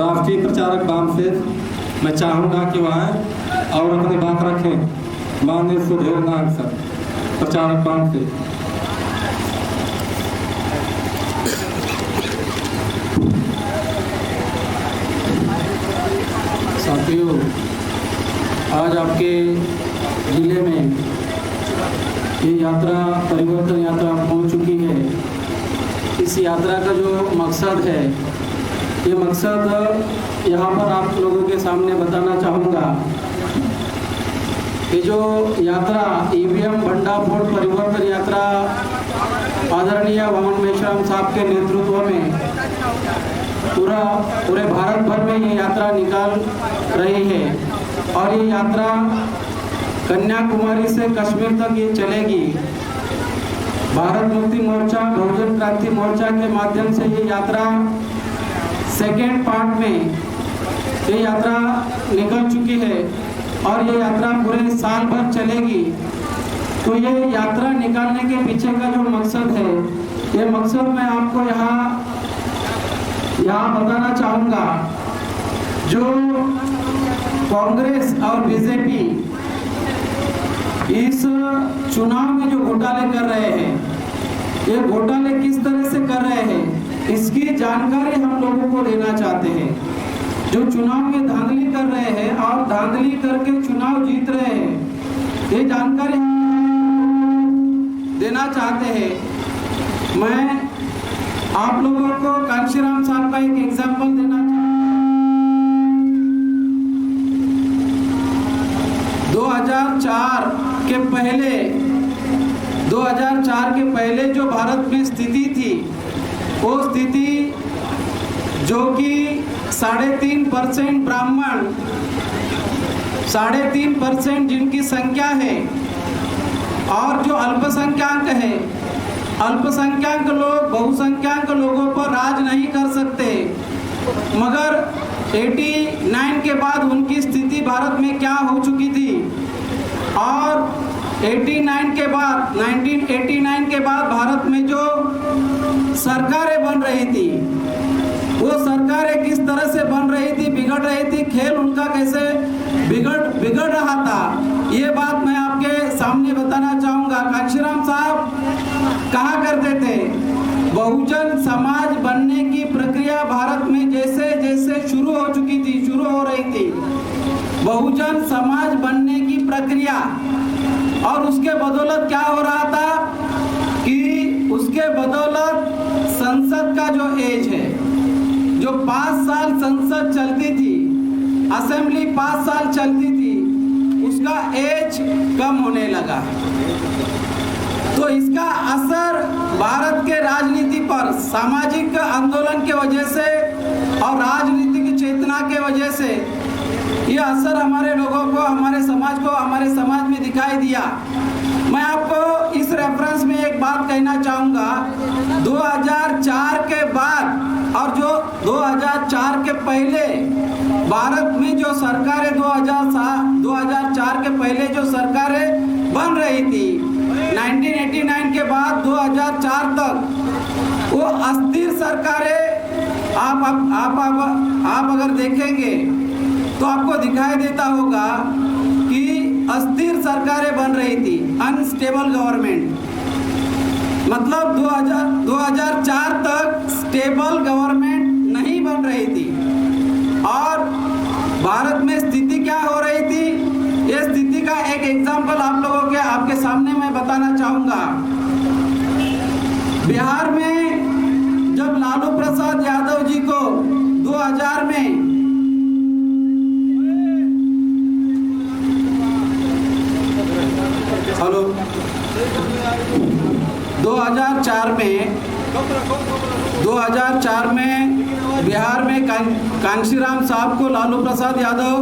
राष्ट्रीय प्रचारक बाम से मैं चाहूँगा कि वह आए और अपनी बात रखें। माननीय सुधीर नाग सर, प्रचारक बाम से। साथियों, आज आपके ज़िले में ये यात्रा परिवर्तन यात्रा पहुंच चुकी है। इस यात्रा का जो मकसद है, ये मकसद यहाँ पर आप लोगों के सामने बताना चाहूँगा कि जो यात्रा ईवीएम भंडाफोड़ परिवर्तन यात्रा आदरणीय वामन मेश्राम साहब के नेतृत्व में पूरे भारत भर में ये यात्रा निकाल रही है और ये यात्रा कन्याकुमारी से कश्मीर तक ये चलेगी। भारत मुक्ति मोर्चा, बहुजन क्रांति मोर्चा के माध्यम से ये यात्रा सेकेंड पार्ट में ये यात्रा निकल चुकी है और ये यात्रा पूरे साल भर चलेगी। तो ये यात्रा निकालने के पीछे का जो मकसद है, ये मकसद मैं आपको यहाँ बताना चाहूँगा। जो कांग्रेस और बीजेपी इस चुनाव में जो घोटाले कर रहे हैं, ये घोटाले किस तरह से कर रहे हैं, इसकी जानकारी हम लोगों को देना चाहते हैं। जो चुनाव में धांधली कर रहे हैं और धांधली करके चुनाव जीत रहे हैं, ये जानकारी देना चाहते हैं। मैं आप लोगों को कांशीराम साहब का एक एग्जाम्पल देना चाहता हूँ। 2004 के पहले जो भारत में स्थिति थी, वो स्थिति जो कि 3.5% ब्राह्मण, 3.5% जिनकी संख्या है और जो अल्पसंख्यक है, अल्पसंख्यक लोग बहुसंख्यक लोगों पर राज नहीं कर सकते। मगर 89 के बाद उनकी स्थिति भारत में क्या हो चुकी थी और 1989 के बाद भारत में जो सरकारें बन रही थी, वो सरकारें किस तरह से बन रही थी, बिगड़ रही थी, खेल उनका कैसे बिगड़ रहा था, ये बात मैं आपके सामने बताना चाहूँगा। कांशीराम साहब कहा करते थे, बहुजन समाज बनने की प्रक्रिया भारत में जैसे जैसे शुरू हो रही थी, बहुजन समाज बनने की प्रक्रिया, और उसके बदौलत क्या हो रहा था कि उसके बदौलत संसद का जो एज है, जो 5 साल संसद चलती थी, असेंबली 5 साल चलती थी, उसका एज कम होने लगा। तो इसका असर भारत के राजनीति पर सामाजिक आंदोलन के वजह से और राजनीतिक चेतना के वजह से ये असर हमारे लोगों को, हमारे समाज में दिखाई दिया। मैं आपको इस रेफरेंस में एक बात कहना चाहूँगा। 2004 के बाद और जो 2004 के पहले भारत में जो सरकारें 2004 के पहले जो सरकारें बन रही थी, 1989 के बाद 2004 तक वो अस्थिर सरकारें आप अगर देखेंगे तो आपको दिखाई देता होगा कि अस्थिर सरकारें बन रही थी, अनस्टेबल गवर्नमेंट। मतलब 2004 तक स्टेबल गवर्नमेंट नहीं बन रही थी और भारत में स्थिति क्या हो रही थी, ये स्थिति का एक एग्जाम्पल आपके सामने मैं बताना चाहूँगा। बिहार में जब लालू प्रसाद यादव जी को 2000 में 2004 में बिहार में कांशीराम साहब को लालू प्रसाद यादव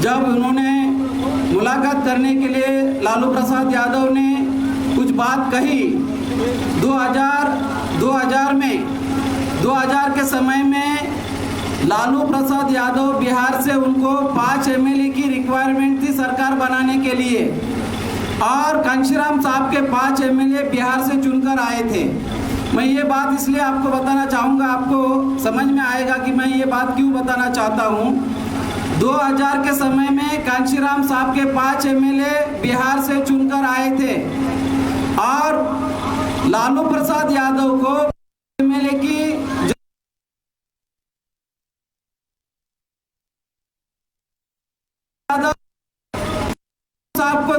जब उन्होंने मुलाकात करने के लिए लालू प्रसाद यादव ने कुछ बात कही 2000 के समय में लालू प्रसाद यादव बिहार से उनको 5 एमएलए की रिक्वायरमेंट थी सरकार बनाने के लिए और कांशीराम साहब के 5 एमएलए बिहार से चुनकर आए थे। मैं ये बात इसलिए आपको बताना चाहूँगा, आपको समझ में आएगा कि मैं ये बात क्यों बताना चाहता हूँ। 2000 के समय में कांशीराम साहब के 5 एमएलए बिहार से चुनकर आए थे और लालू प्रसाद यादव को एमएलए की साहब को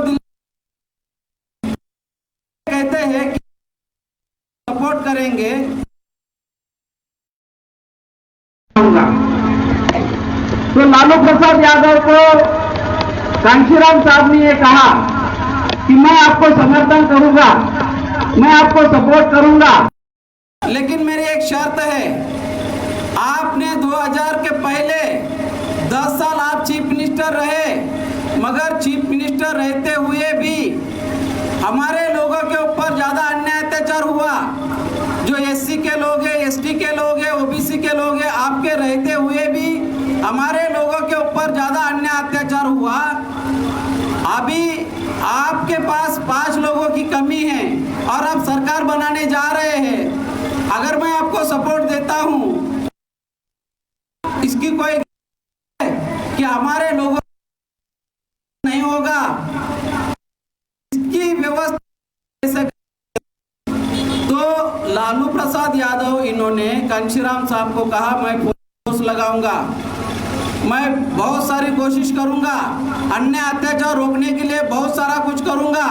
कहते हैं कि सपोर्ट करेंगे। तो लालू प्रसाद यादव को कांशीराम साहब ने ये कहा कि मैं आपको समर्थन करूंगा, मैं आपको सपोर्ट करूंगा, लेकिन मेरी एक शर्त है, आपने 2000 के पहले 10 साल आप चीफ मिनिस्टर रहे, मगर चीफ मिनिस्टर रहते हुए भी हमारे लोगों के ऊपर ज्यादा अन्याय अत्याचार हुआ। जो एससी के लोग हैं, एसटी के लोग हैं, ओबीसी के लोग हैं, आपके रहते हुए भी हमारे लोगों के ऊपर ज्यादा अन्याय अत्याचार हुआ। अभी आपके पास 5 लोगों की कमी है और आप सरकार बनाने जा रहे हैं। अगर मैं आपको सपोर्ट देता हूं, इसकी कोई कि हमारे लोगों नहीं होगा, इसकी व्यवस्था। तो लालू प्रसाद यादव इन्होंने कांशीराम साहब को कहा मैं फोर्स लगाऊंगा, मैं बहुत सारी कोशिश करूंगा, अन्याय अत्याचार रोकने के लिए बहुत सारा कुछ करूंगा।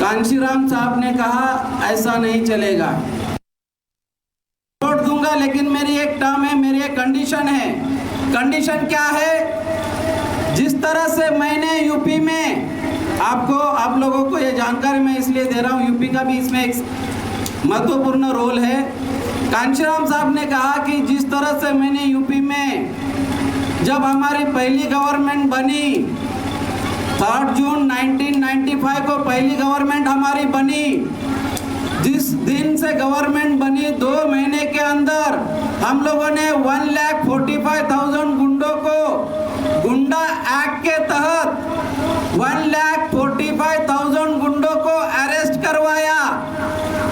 कांशीराम साहब ने कहा ऐसा नहीं चलेगा, वोट दूंगा, लेकिन मेरी एक टर्म है, मेरी एक कंडीशन है। कंडीशन क्या है? जिस तरह से मैंने यूपी में आपको, आप लोगों को ये जानकारी मैं इसलिए दे रहा हूँ, यूपी का भी इसमें एक महत्वपूर्ण रोल है। कांशीराम साहब ने कहा कि जिस तरह से मैंने यूपी में, जब हमारी पहली गवर्नमेंट बनी 3 जून 1995 को पहली गवर्नमेंट हमारी बनी, जिस दिन से गवर्नमेंट बनी 2 महीने के अंदर हम लोगों ने 1,45,000 गुंडों को गुंडा एक्ट के तहत 1,45,000 गुंडों को अरेस्ट करवाया,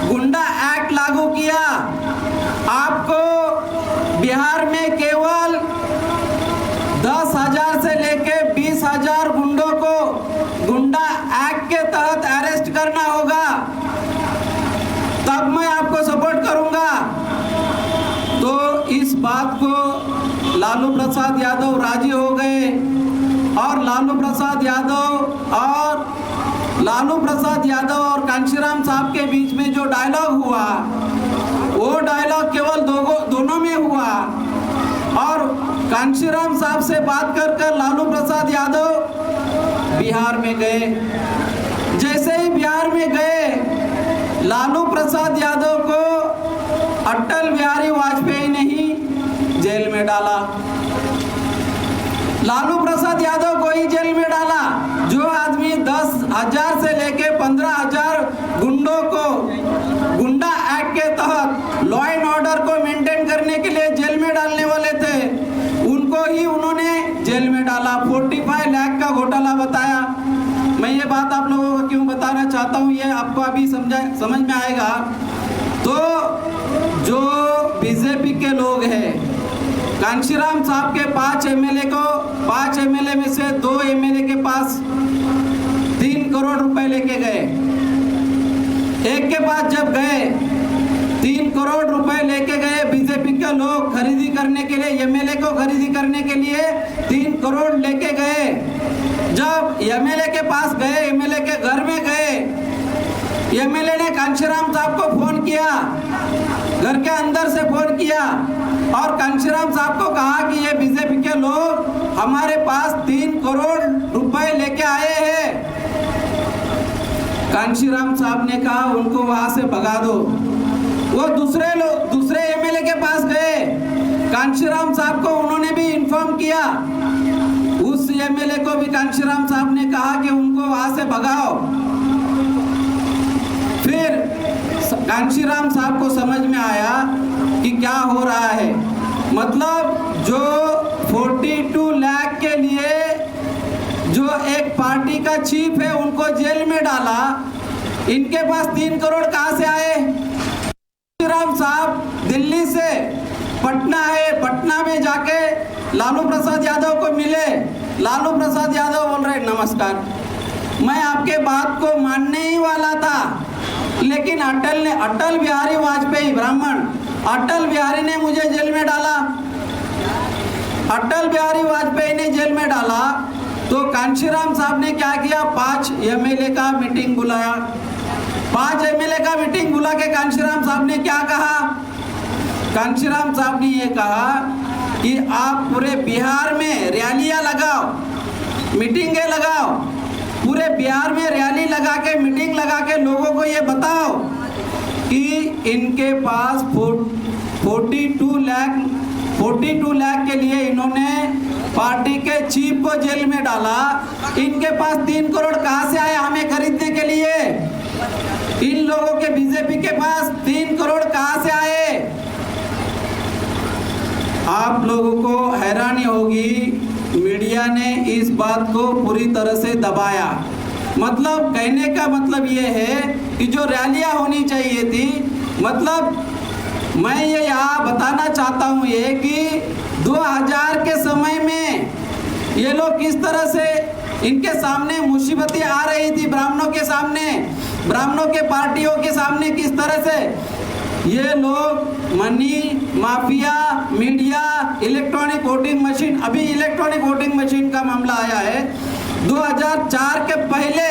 गुंडा एक्ट लागू किया। आपको बिहार में केवल 10,000 से लेके 20,000 गुंडों को गुंडा एक्ट के तहत अरेस्ट करना होगा, तब मैं आपको सपोर्ट करूंगा। तो इस बात को लालू प्रसाद यादव राजी हो गए और लालू प्रसाद यादव और कांशीराम साहब के बीच में जो डायलॉग हुआ, वो डायलॉग केवल दोनों में हुआ। और कांशीराम साहब से बात कर लालू प्रसाद यादव बिहार में गए। जैसे ही बिहार में गए, लालू प्रसाद यादव को अटल बिहारी वाजपेयी ने ही जेल में डाला। लालू प्रसाद यादव को ही जेल में डाला। जो आदमी 10,000 से लेके 15,000 गुंडों को गुंडा एक्ट के तहत लॉ एंड ऑर्डर को मेंटेन करने के लिए जेल में डालने वाले थे, उनको ही उन्होंने जेल में डाला। 45 लाख का घोटाला बताया। मैं ये बात आप लोगों को क्यों बताना चाहता हूँ, ये आपको अभी समझ में आएगा। तो जो बीजेपी के लोग हैं, कांशीराम साहब के 5 एमएलए में से 2 एमएलए के पास 3 करोड़ रुपए लेके गए। एक के पास जब गए 3 करोड़ रुपए लेके गए बीजेपी के लोग खरीदी करने के लिए, एमएलए को खरीदी करने के लिए 3 करोड़ लेके गए। जब एमएलए के पास गए, एमएलए के घर में गए, एमएलए ने कांशीराम साहब को फोन किया, घर के अंदर से फोन किया और कांशीराम साहब को कहा कि ये बीजेपी के लोग हमारे पास 3 करोड़ रुपए लेके आए हैं। कांशीराम साहब ने कहा उनको वहां से भगा दो। वो दूसरे एमएलए के पास गए, कांशीराम साहब को उन्होंने भी इन्फॉर्म किया। उस एमएलए को भी कांशीराम साहब ने कहा कि उनको वहां से भगाओ। फिर कांशीराम साहब को समझ में आया कि क्या हो रहा है। मतलब जो 42 लाख के लिए जो एक पार्टी का चीफ है उनको जेल में डाला, इनके पास 3 करोड़ कहां से आए? कांशीराम साहब दिल्ली से पटना आए, पटना में जाके लालू प्रसाद यादव को मिले। लालू प्रसाद यादव बोल रहे नमस्कार, मैं आपके बात को मानने ही वाला था, लेकिन अटल बिहारी वाजपेयी ब्राह्मण, अटल बिहारी ने मुझे जेल में डाला। अटल बिहारी वाजपेयी ने जेल में डाला तो कांशीराम साहब ने क्या किया? 5 एमएलए का मीटिंग बुलाया। 5 एमएलए का मीटिंग बुला के कांशीराम साहब ने क्या कहा? कांशीराम साहब ने ये कहा कि आप पूरे बिहार में रैलियां लगाओ, मीटिंगें लगाओ, पूरे बिहार में रैली लगा के, मीटिंग लगा के लोगों को ये बताओ कि इनके पास 42 लाख के लिए इन्होंने पार्टी के चीफ को जेल में डाला। इनके पास 3 करोड़ कहां से आए हमें खरीदने के लिए? इन लोगों के बीजेपी के पास 3 करोड़ कहां से आए? आप लोगों को हैरानी होगी, मीडिया ने इस बात को पूरी तरह से दबाया। मतलब कहने का मतलब ये है कि जो रैलियां होनी चाहिए थी, मतलब मैं ये यहाँ बताना चाहता हूँ ये कि 2000 के समय में ये लोग किस तरह से इनके सामने मुसीबतें आ रही थी, ब्राह्मणों के सामने, ब्राह्मणों के पार्टियों के सामने किस तरह से ये लोग money mafia, media, electronic voting machine, अभी इलेक्ट्रॉनिक वोटिंग मशीन का मामला आया है। 2004 के पहले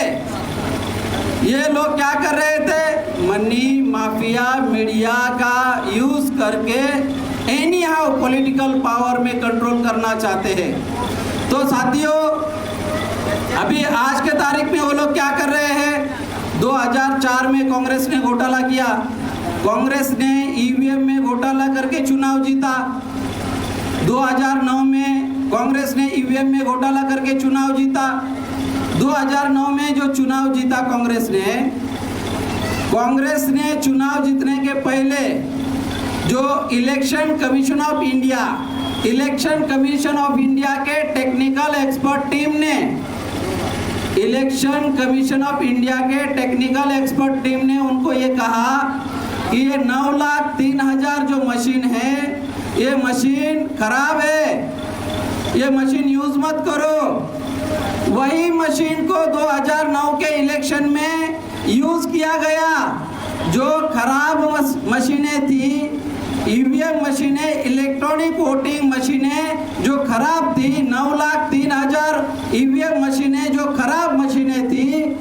ये लोग क्या कर रहे थे? मनी माफिया, मीडिया का यूज करके एनी हाउ पॉलिटिकल पावर में कंट्रोल करना चाहते हैं। तो साथियों, अभी आज के तारीख में वो लोग क्या कर रहे हैं? 2004 में कांग्रेस ने घोटाला किया, कांग्रेस ने ईवीएम में घोटाला करके चुनाव जीता। 2009 में कांग्रेस ने ईवीएम में घोटाला करके चुनाव जीता। 2009 में जो चुनाव जीता कांग्रेस ने चुनाव जीतने के पहले जो इलेक्शन कमीशन ऑफ इंडिया के टेक्निकल एक्सपर्ट टीम ने उनको ये कहा कि ये 9,03,000 जो मशीन है, ये मशीन खराब है, ये मशीन यूज मत करो। वही मशीन को 2009 के इलेक्शन में यूज किया गया। जो खराब मशीनें थी, ईवीएम मशीनें, इलेक्ट्रॉनिक वोटिंग मशीनें जो खराब थी, 9,03,000 ईवीएम मशीनें जो खराब मशीनें थी,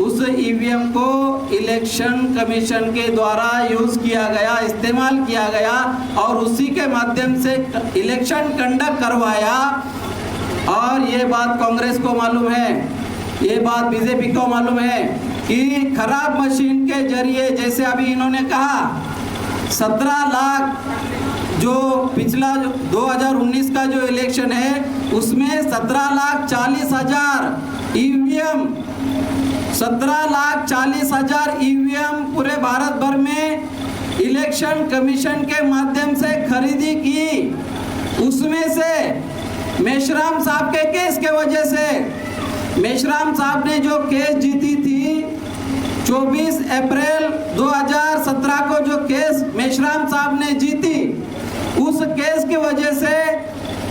उस ईवीएम को इलेक्शन कमीशन के द्वारा यूज किया गया, इस्तेमाल किया गया और उसी के माध्यम से इलेक्शन कंडक्ट करवाया। और ये बात कांग्रेस को मालूम है, ये बात बीजेपी को मालूम है कि खराब मशीन के जरिए, जैसे अभी इन्होंने कहा 17 लाख जो पिछला 2019 का जो इलेक्शन है उसमें 17,40,000 ईवीएम, 17,40,000 ईवीएम पूरे भारत भर में इलेक्शन कमीशन के माध्यम से खरीदी की। उसमें से मेश्राम साहब के केस के वजह से, मेश्राम साहब ने जो केस जीती थी 24 अप्रैल 2017 को जो केस मेश्राम साहब ने जीती, उस केस की वजह से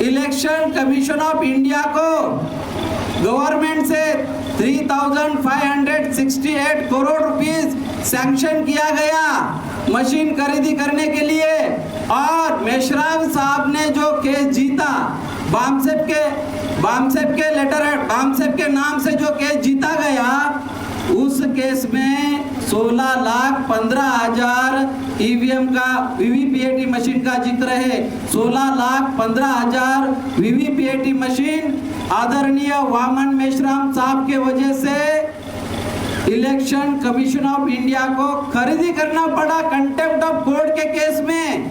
इलेक्शन कमीशन ऑफ इंडिया को गवर्नमेंट से 3,568 करोड़ रुपीस सैंक्शन किया गया मशीन खरीदी करने के लिए। और मेश्राम साहब ने जो केस जीता, बामसेप के नाम से जो केस जीता गया, उस केस में 16,15,000 ईवीएम का वीवीपीएटी मशीन का जिक्र है। 16,15,000 वीवीपीएटी मशीन आदरणीय वामन मेश्राम साहब के वजह से इलेक्शन कमीशन ऑफ इंडिया को खरीदी करना पड़ा कंटेम्प्ट ऑफ कोर्ट के केस में।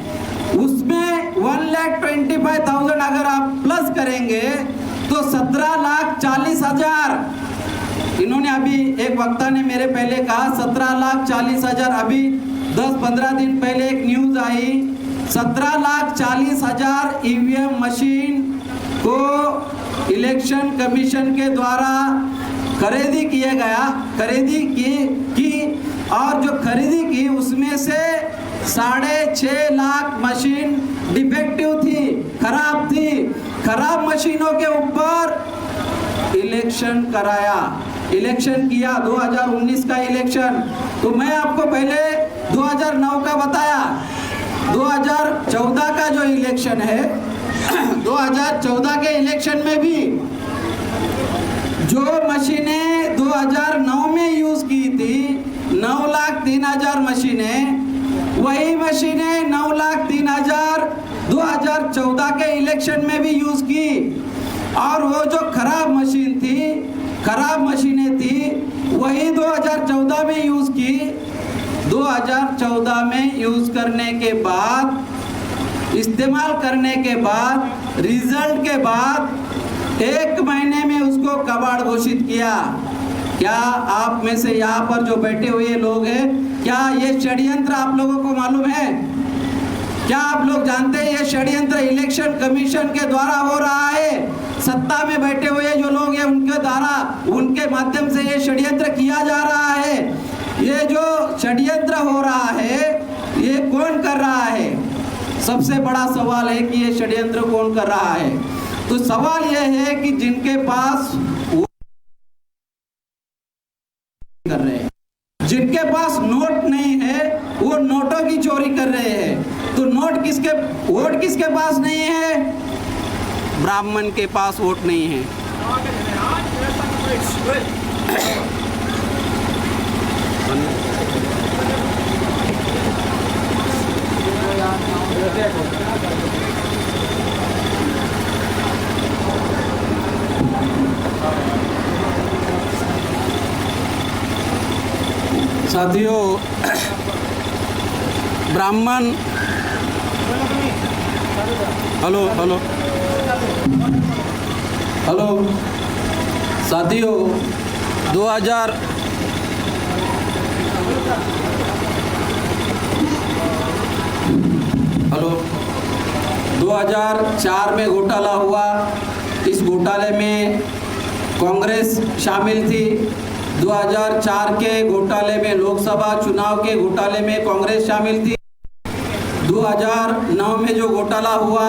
उसमें 1,25,000 अगर आप प्लस करेंगे तो 17,40,000। इन्होंने अभी एक वक्ता ने मेरे पहले कहा 17,40,000, अभी 10-15 दिन पहले एक न्यूज आई 17,40,000 ईवीएम मशीन को इलेक्शन कमीशन के द्वारा खरीदी की और जो खरीदी की उसमें से 6.5 लाख मशीन डिफेक्टिव थी, खराब थी। खराब मशीनों के ऊपर इलेक्शन कराया, इलेक्शन किया 2019 का इलेक्शन। तो मैं आपको पहले 2009 का बताया, 2014 का जो इलेक्शन है 2014 के इलेक्शन में भी जो मशीनें 2009 में यूज की थी 9,03,000 मशीनें, वही मशीनें 9,03,000 2014 के इलेक्शन में भी यूज की। और वो जो खराब मशीनें थी वही 2014 में यूज की। 2014 में यूज करने के बाद, इस्तेमाल करने के बाद, रिजल्ट के बाद 1 महीने में उसको कबाड़ घोषित किया। क्या आप में से यहाँ पर जो बैठे हुए लोग हैं, क्या ये षड्यंत्र आप लोगों को मालूम है? क्या आप लोग जानते हैं ये षड्यंत्र इलेक्शन कमीशन के द्वारा हो रहा है? सत्ता में बैठे हुए जो लोग हैं उनके द्वारा, उनके माध्यम से ये षड्यंत्र किया जा रहा है। ये जो षड्यंत्र हो रहा है ये कौन कर रहा है? सबसे बड़ा सवाल है कि ये षड्यंत्र कौन कर रहा है। तो सवाल ये है कि जिनके पास कर रहे हैं, जिनके पास नोट नहीं है वो नोटों की चोरी कर रहे हैं। तो वोट किसके पास नहीं है? ब्राह्मण के पास वोट नहीं है। साथियों, ब्राह्मण, हेलो साथियों, 2004 में घोटाला हुआ। इस घोटाले में कांग्रेस शामिल थी। 2004 के घोटाले में, लोकसभा चुनाव के घोटाले में कांग्रेस शामिल थी। 2009 में जो घोटाला हुआ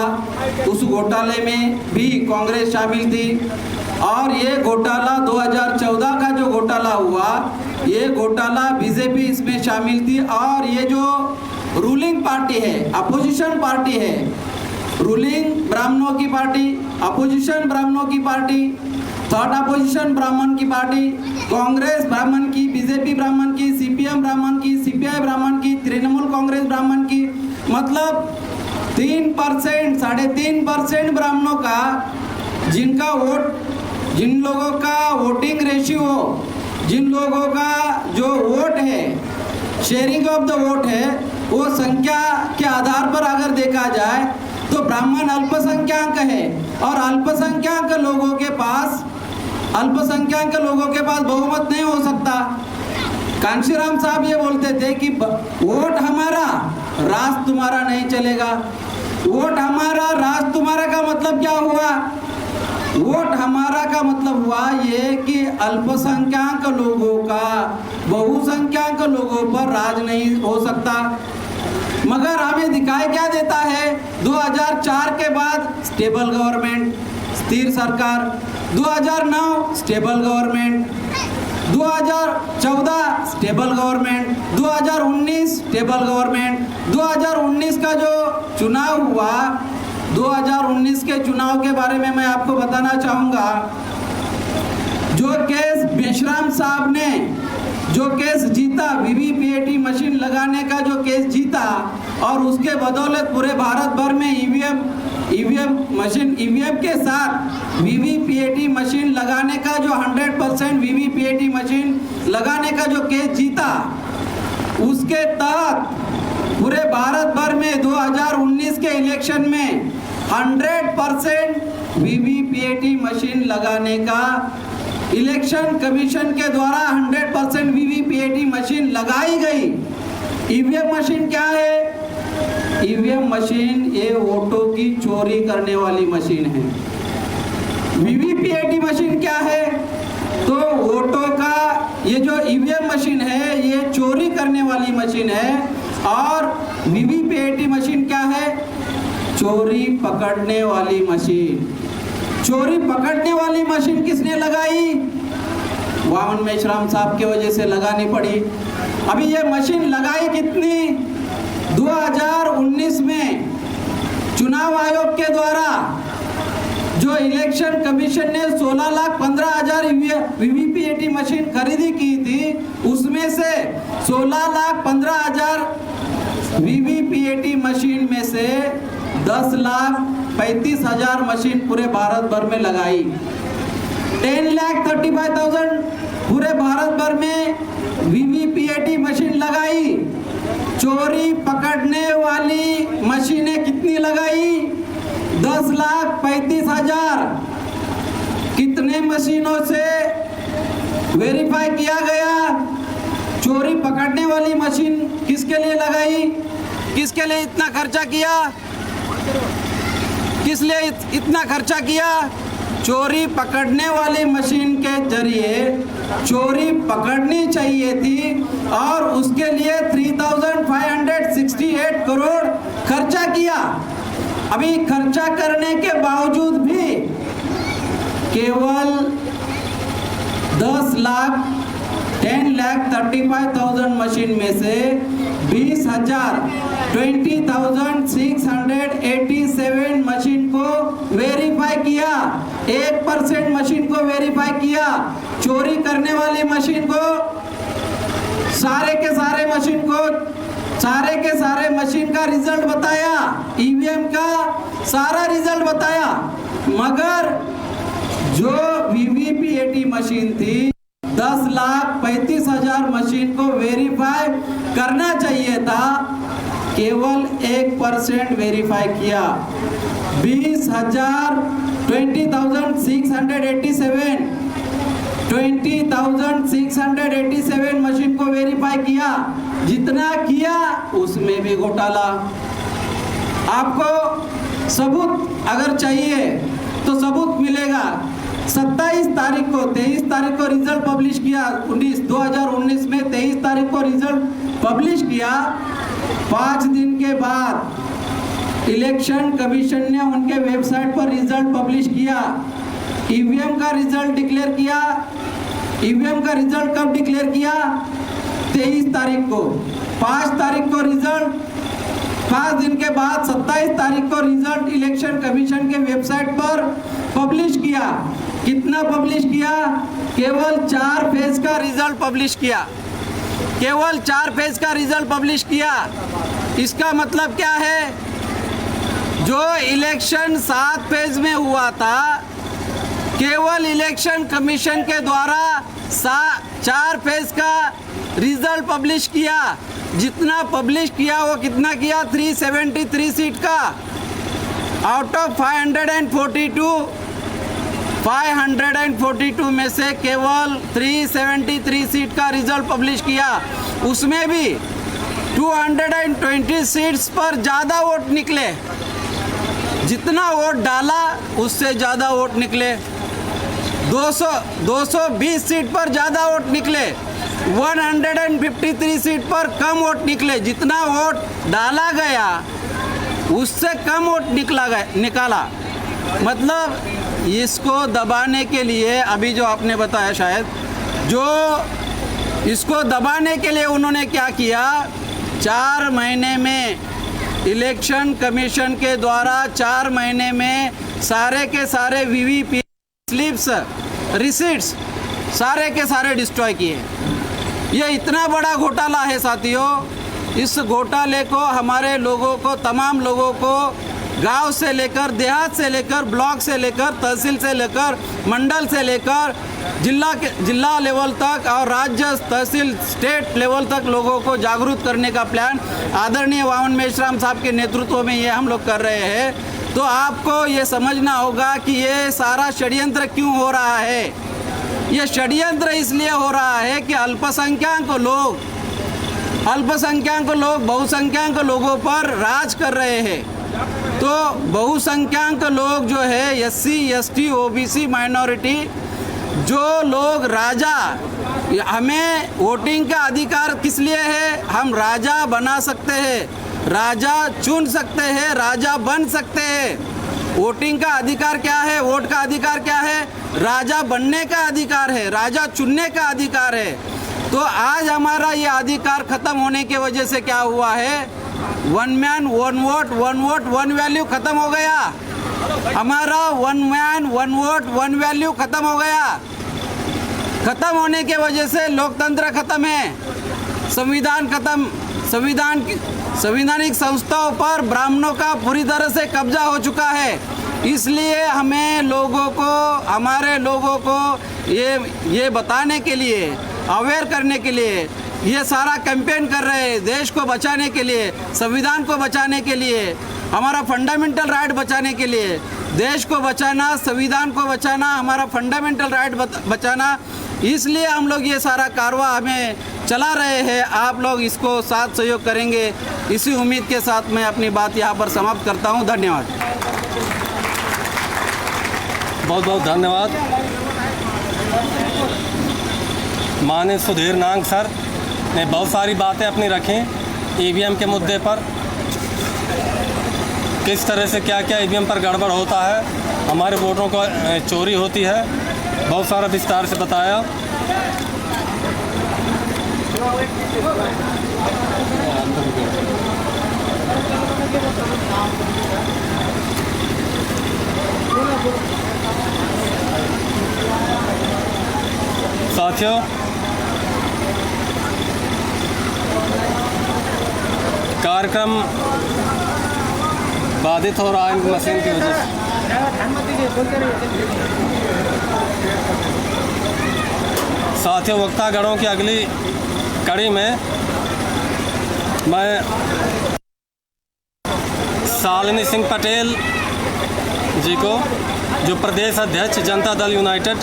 उस घोटाले में भी कांग्रेस शामिल थी। और ये घोटाला 2014 का जो घोटाला हुआ, ये घोटाला बीजेपी इसमें शामिल थी। और ये जो रूलिंग पार्टी है, अपोजिशन पार्टी है, रूलिंग ब्राह्मणों की पार्टी, अपोजिशन ब्राह्मणों की पार्टी, थर्ड अपोजिशन ब्राह्मण की पार्टी, कांग्रेस ब्राह्मण की, बीजेपी ब्राह्मण की, सीपीएम ब्राह्मण की, सीपीआई ब्राह्मण की, तृणमूल कांग्रेस ब्राह्मण की, मतलब 3%, 3.5% ब्राह्मणों का, जिनका वोट, जिन लोगों का वोटिंग रेशियो, जिन लोगों का जो वोट है, शेयरिंग ऑफ द वोट है, वो संख्या के आधार पर अगर देखा जाए तो ब्राह्मण अल्पसंख्यक है। और अल्पसंख्यक लोगों के पास बहुमत नहीं हो सकता। कांशीराम साहब ये बोलते थे कि वोट हमारा, राज तुम्हारा नहीं चलेगा। वोट हमारा, राज तुम्हारा का मतलब क्या हुआ? वोट हमारा का मतलब हुआ ये कि अल्पसंख्यक लोगों का बहुसंख्यक लोगों पर राज नहीं हो सकता। मगर हमें दिखाई क्या देता है? 2004 के बाद स्टेबल गवर्नमेंट, स्थिर सरकार, 2009 stable government, 2014 stable government, 2019 stable government. 2019 का जो चुनाव हुआ, 2019 के चुनाव के बारे में मैं आपको बताना चाहूँगा। जो केस मेश्राम साहब ने जो केस जीता, वीवीपीएटी मशीन लगाने का जो केस जीता, और उसके बदौलत पूरे भारत भर में ईवीएम के साथ वीवीपीएटी मशीन लगाने का जो 100% वीवीपीएटी मशीन लगाने का जो केस जीता, उसके तहत पूरे भारत भर में 2019 के इलेक्शन में 100% वीवीपीएटी मशीन लगाने का इलेक्शन कमीशन के द्वारा 100% वीवीपीएटी मशीन लगाई गई। ईवीएम मशीन क्या है? ईवीएम मशीन ये वोटों की चोरी करने वाली मशीन है। वीवीपीएटी मशीन क्या है? तो वोटों का ये जो ईवीएम मशीन है ये चोरी करने वाली मशीन है, और वीवीपीएटी मशीन क्या है? चोरी पकड़ने वाली मशीन। चोरी पकड़ने वाली मशीन किसने लगाई? वामन मेश्राम साहब की वजह से लगानी पड़ी। अभी ये मशीन लगाई कितनी? 2019 में चुनाव आयोग के द्वारा जो इलेक्शन कमीशन ने 16,15,000 वीवीपीएटी मशीन खरीदी की थी, उसमें से 16,15,000 वीवीपीएटी मशीन में से 10,35,000 मशीन पूरे भारत भर में लगाई। 10,35,000 पूरे भारत भर में वीवीपीएटी मशीन लगाई। चोरी पकड़ने वाली मशीनें कितनी लगाई? 10,35,000। कितने मशीनों से वेरीफाई किया गया? चोरी पकड़ने वाली मशीन किसके लिए लगाई? किसके लिए इतना खर्चा किया? किस लिए इतना खर्चा किया? चोरी पकड़ने वाली मशीन के जरिए चोरी पकड़नी चाहिए थी, और उसके लिए 3,568 करोड़ खर्चा किया। अभी खर्चा करने के बावजूद भी केवल 10,35,000 मशीन में से 20,687 मशीन को वेरीफाई किया। 1% मशीन को वेरीफाई किया। चोरी करने वाली मशीन को, सारे के सारे मशीन का रिजल्ट बताया, ईवीएम का सारा रिजल्ट बताया, मगर जो वीवीपीएटी मशीन थी 10,35,000 मशीन को वेरीफाई करना चाहिए था, केवल 1% वेरीफाई किया। 20,687 मशीन को वेरीफाई किया। जितना किया उसमें भी घोटाला। आपको सबूत अगर चाहिए तो सबूत मिलेगा। 23 तारीख को रिजल्ट पब्लिश किया। 2019 में 23 तारीख को रिजल्ट पब्लिश किया। 5 दिन के बाद इलेक्शन कमीशन ने उनके वेबसाइट पर रिजल्ट पब्लिश किया। ईवीएम का रिजल्ट डिक्लेयर किया। ईवीएम का रिजल्ट कब डिक्लेयर किया? 23 तारीख को। 5 तारीख को रिजल्ट, 5 दिन के बाद 27 तारीख को रिजल्ट इलेक्शन कमीशन के वेबसाइट पर पब्लिश किया। कितना पब्लिश किया? केवल 4 फेज का रिजल्ट पब्लिश किया। केवल 4 फेज का रिजल्ट पब्लिश किया। इसका मतलब क्या है? जो इलेक्शन 7 फेज में हुआ था, केवल इलेक्शन कमीशन के द्वारा 4 फेज का रिजल्ट पब्लिश किया। जितना पब्लिश किया वो कितना किया? 373 सीट का। आउट ऑफ 542 में से केवल 373 सीट का रिजल्ट पब्लिश किया। उसमें भी 220 सीट्स पर ज़्यादा वोट निकले। जितना वोट डाला उससे ज़्यादा वोट निकले। 220 सीट पर ज़्यादा वोट निकले। 153 सीट पर कम वोट निकले। जितना वोट डाला गया उससे कम वोट निकाला। मतलब इसको दबाने के लिए, अभी जो आपने बताया शायद, जो इसको दबाने के लिए उन्होंने क्या किया? 4 महीने में इलेक्शन कमीशन के द्वारा 4 महीने में सारे के सारे वीवीपी स्लिप्स, रिसीट्स सारे के सारे डिस्ट्रॉय किए। ये इतना बड़ा घोटाला है साथियों। इस घोटाले को हमारे लोगों को, तमाम लोगों को, गांव से लेकर, देहात से लेकर, ब्लॉक से लेकर, तहसील से लेकर, मंडल से लेकर, जिला लेवल तक और राज्य, तहसील, स्टेट लेवल तक लोगों को जागरूक करने का प्लान आदरणीय वामन मेश्राम साहब के नेतृत्व में ये हम लोग कर रहे हैं। तो आपको ये समझना होगा कि ये सारा षड्यंत्र क्यों हो रहा है। ये षड्यंत्र इसलिए हो रहा है कि अल्पसंख्यक लोग बहुसंख्यक लोगों पर राज कर रहे हैं। तो बहुसंख्यक लोग जो है SC, ST, OBC माइनॉरिटी, जो लोग राजा, हमें वोटिंग का अधिकार किस लिए है? हम राजा बना सकते हैं, राजा चुन सकते हैं, राजा बन सकते हैं। वोटिंग का अधिकार क्या है? वोट का अधिकार क्या है? राजा बनने का अधिकार है, राजा चुनने का अधिकार है। तो आज हमारा ये अधिकार खत्म होने की वजह से क्या हुआ है? One man one vote one value खत्म हो गया। हमारा one man one vote one value खत्म हो गया। खत्म होने के वजह से लोकतंत्र खत्म है, संविधान खत्म, संवैधानिक संस्थाओं पर ब्राह्मणों का पूरी तरह से कब्जा हो चुका है। इसलिए हमें लोगों को, हमारे लोगों को ये बताने के लिए, अवेयर करने के लिए ये सारा कैंपेन कर रहे हैं। देश को बचाने के लिए, संविधान को बचाने के लिए, हमारा फंडामेंटल राइट बचाने के लिए, देश को बचाना, संविधान को बचाना, हमारा फंडामेंटल राइट बचाना, इसलिए हम लोग ये सारा कारवा हमें चला रहे हैं। आप लोग इसको साथ सहयोग करेंगे, इसी उम्मीद के साथ मैं अपनी बात यहाँ पर समाप्त करता हूँ। धन्यवाद। बहुत बहुत धन्यवाद। माननीय सुधीर नांग सर ने बहुत सारी बातें अपनी रखी ईवीएम के मुद्दे पर, किस तरह से क्या क्या ईवीएम पर गड़बड़ होता है, हमारे वोटों को चोरी होती है, बहुत सारा विस्तार से बताया। साथियों, कार्यक्रम बाधित हो रहा है मशीन की वजह से। साथियों, वक्तागणों की अगली कड़ी में मैं शालिनी सिंह पटेल जी को, जो प्रदेश अध्यक्ष जनता दल यूनाइटेड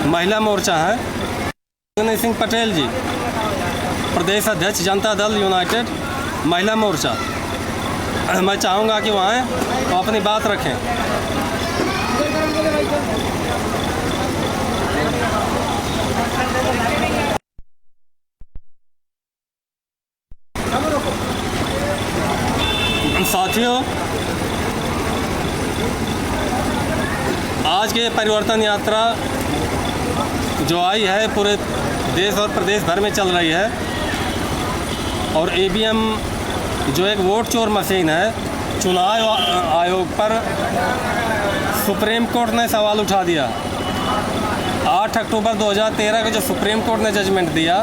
महिला मोर्चा है, शालिनी सिंह पटेल जी प्रदेश अध्यक्ष जनता दल यूनाइटेड महिला मोर्चा, मैं चाहूँगा कि वो आएँ और अपनी बात रखें। साथियों, आज के परिवर्तन यात्रा जो आई है पूरे देश और प्रदेश भर में चल रही है, और ईवीएम जो एक वोट चोर मशीन है, चुनाव आयोग पर सुप्रीम कोर्ट ने सवाल उठा दिया। 8 अक्टूबर 2013 को जो सुप्रीम कोर्ट ने जजमेंट दिया,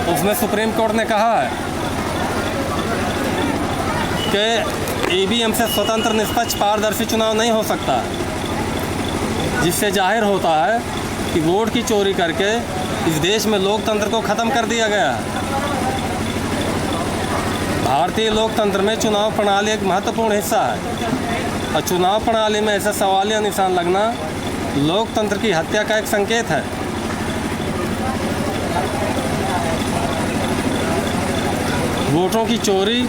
उसमें सुप्रीम कोर्ट ने कहा है कि ईवीएम से स्वतंत्र, निष्पक्ष, पारदर्शी चुनाव नहीं हो सकता, जिससे जाहिर होता है कि वोट की चोरी करके इस देश में लोकतंत्र को ख़त्म कर दिया गया है। भारतीय लोकतंत्र में चुनाव प्रणाली एक महत्वपूर्ण हिस्सा है, और चुनाव प्रणाली में ऐसा सवालिया निशान लगना लोकतंत्र की हत्या का एक संकेत है। वोटों की चोरी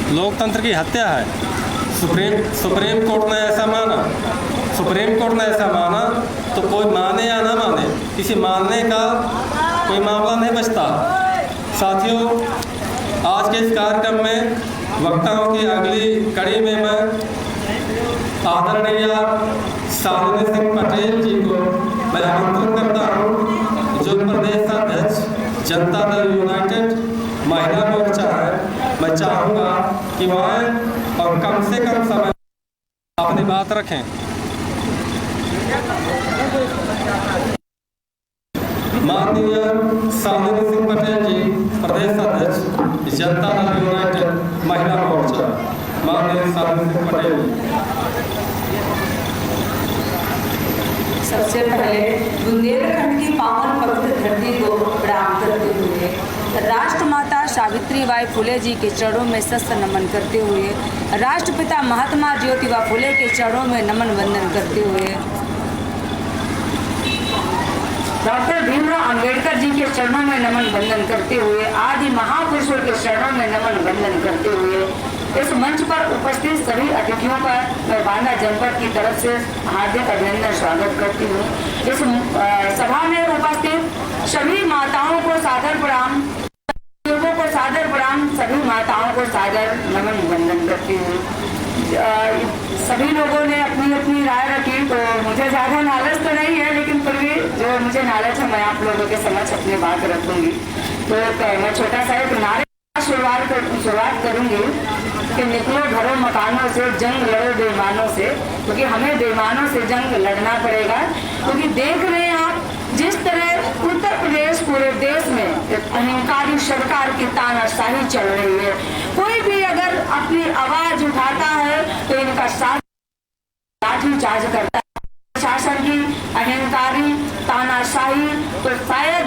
लोकतंत्र की हत्या है। सुप्रीम कोर्ट ने ऐसा माना, सुप्रीम कोर्ट ने ऐसा माना, तो कोई माने या ना माने, किसी मानने का कोई मामला नहीं बचता। साथियों, आज के इस कार्यक्रम में वक्ताओं की अगली कड़ी में मैं आदरणीय शालिनी सिंह पटेल जी को मैं आमंत्रित करता हूँ, जो प्रदेश अध्यक्ष जनता दल यूनाइटेड महिला मोर्चा है। मैं चाहूँगा कि वह आएं और कम से कम समय अपनी बात रखें। माननीय शालिनी सिंह पटेल जी प्रदेश अध्यक्ष जनता दल यूनाइटेड महिला मोर्चा, माननीय शालिनी सिंह पटेल जी। सबसे पहले बुंदेलखंड की पावन पवित्र धरती को प्रणाम करते हुए, राष्ट्रमाता सावित्रीबाई फुले जी के चरणों में शस्त्र नमन करते हुए, राष्ट्रपिता महात्मा ज्योतिबा फुले के चरणों में नमन वंदन करते हुए, डॉक्टर भीमराव अंबेडकर जी के चरणों में नमन वंदन करते हुए, आदि महापुरुषों के चरणों में नमन वंदन करते हुए, इस मंच पर उपस्थित सभी अतिथियों का मैं बांदा जनपद की तरफ से हार्दिक अभिनंदन स्वागत करती हूँ। इस सभा में उपस्थित सभी माताओं को सादर प्रणाम, बुजुर्गों को सादर प्रणाम, सभी माताओं को सादर नमन वंदन करती हूँ। सभी लोगों ने अपनी अपनी राय रखी, तो मुझे ज़्यादा नाराज तो नहीं है, लेकिन फिर भी जो मुझे नाराज है मैं आप लोगों के समक्ष अपनी बात रखूंगी। तो मैं छोटा सा एक नारे शुरुआत करूंगी कि निकलो घरों मकानों से, जंग लड़ो बेईमानों से, क्योंकि हमें बेईमानों से जंग लड़ना पड़ेगा। क्योंकि देख रहे हैं आप जिस तरह उत्तर प्रदेश पूरे देश में अहंकारी सरकार की तानाशाही चल रही है, कोई भी अगर अपनी आवाज उठाता है तो इनका साथ लाठीचार्ज करता है। प्रशासन की अहंकारी तानाशाही तो शायद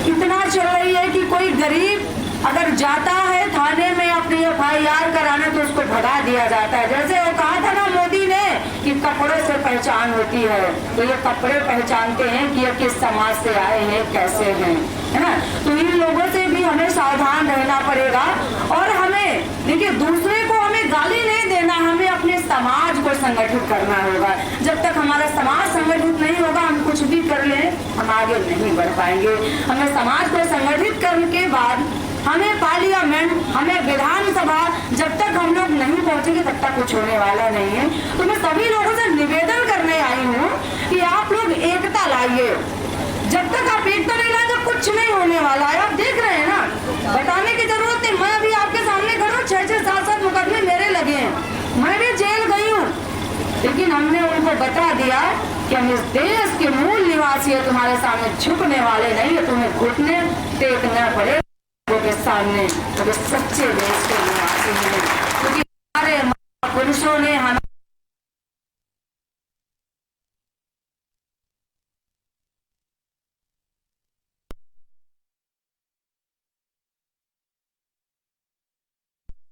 इतना चल रही है कि कोई गरीब अगर जाता है थाने में अपनी FIR कराने तो उसको भगा दिया जाता है। जैसे वो कहा था ना मोदी ने कि कपड़े से पहचान होती है, तो ये कपड़े पहचानते हैं कि ये किस समाज से आए हैं, कैसे हैं, है ना। तो इन लोगों से भी हमें सावधान रहना पड़ेगा। और हमें देखिए, दूसरे को हमें गाली नहीं देना, हमें अपने समाज को संगठित करना होगा। जब तक हमारा समाज संगठित नहीं होगा, हम कुछ भी कर लें हम आगे नहीं बढ़ पाएंगे। हमें समाज को संगठित करने के बाद हमें पार्लियामेंट, हमें विधानसभा, जब तक हम लोग नहीं पहुंचेंगे तब तक कुछ होने वाला नहीं है। तो मैं सभी लोगों से निवेदन करने आई हूँ कि आप लोग एकता लाइए। जब तक आप एकता नहीं लाएंगे कुछ नहीं होने वाला है। आप देख रहे हैं ना, बताने की जरूरत है। मैं अभी आपके सामने खड़ा, 6-6, 7-7 मुकदमे मेरे लगे हैं, मैं भी जेल गई हूँ, लेकिन हमने उनको बता दिया कि हम इस देश के मूल निवासी है, तुम्हारे सामने झुकने वाले नहीं है, तुम्हें घुटने टेकना पड़े के सामने, तो सच्चे देश के निवासी हैं। क्योंकि हमारे पुरुषों ने हमें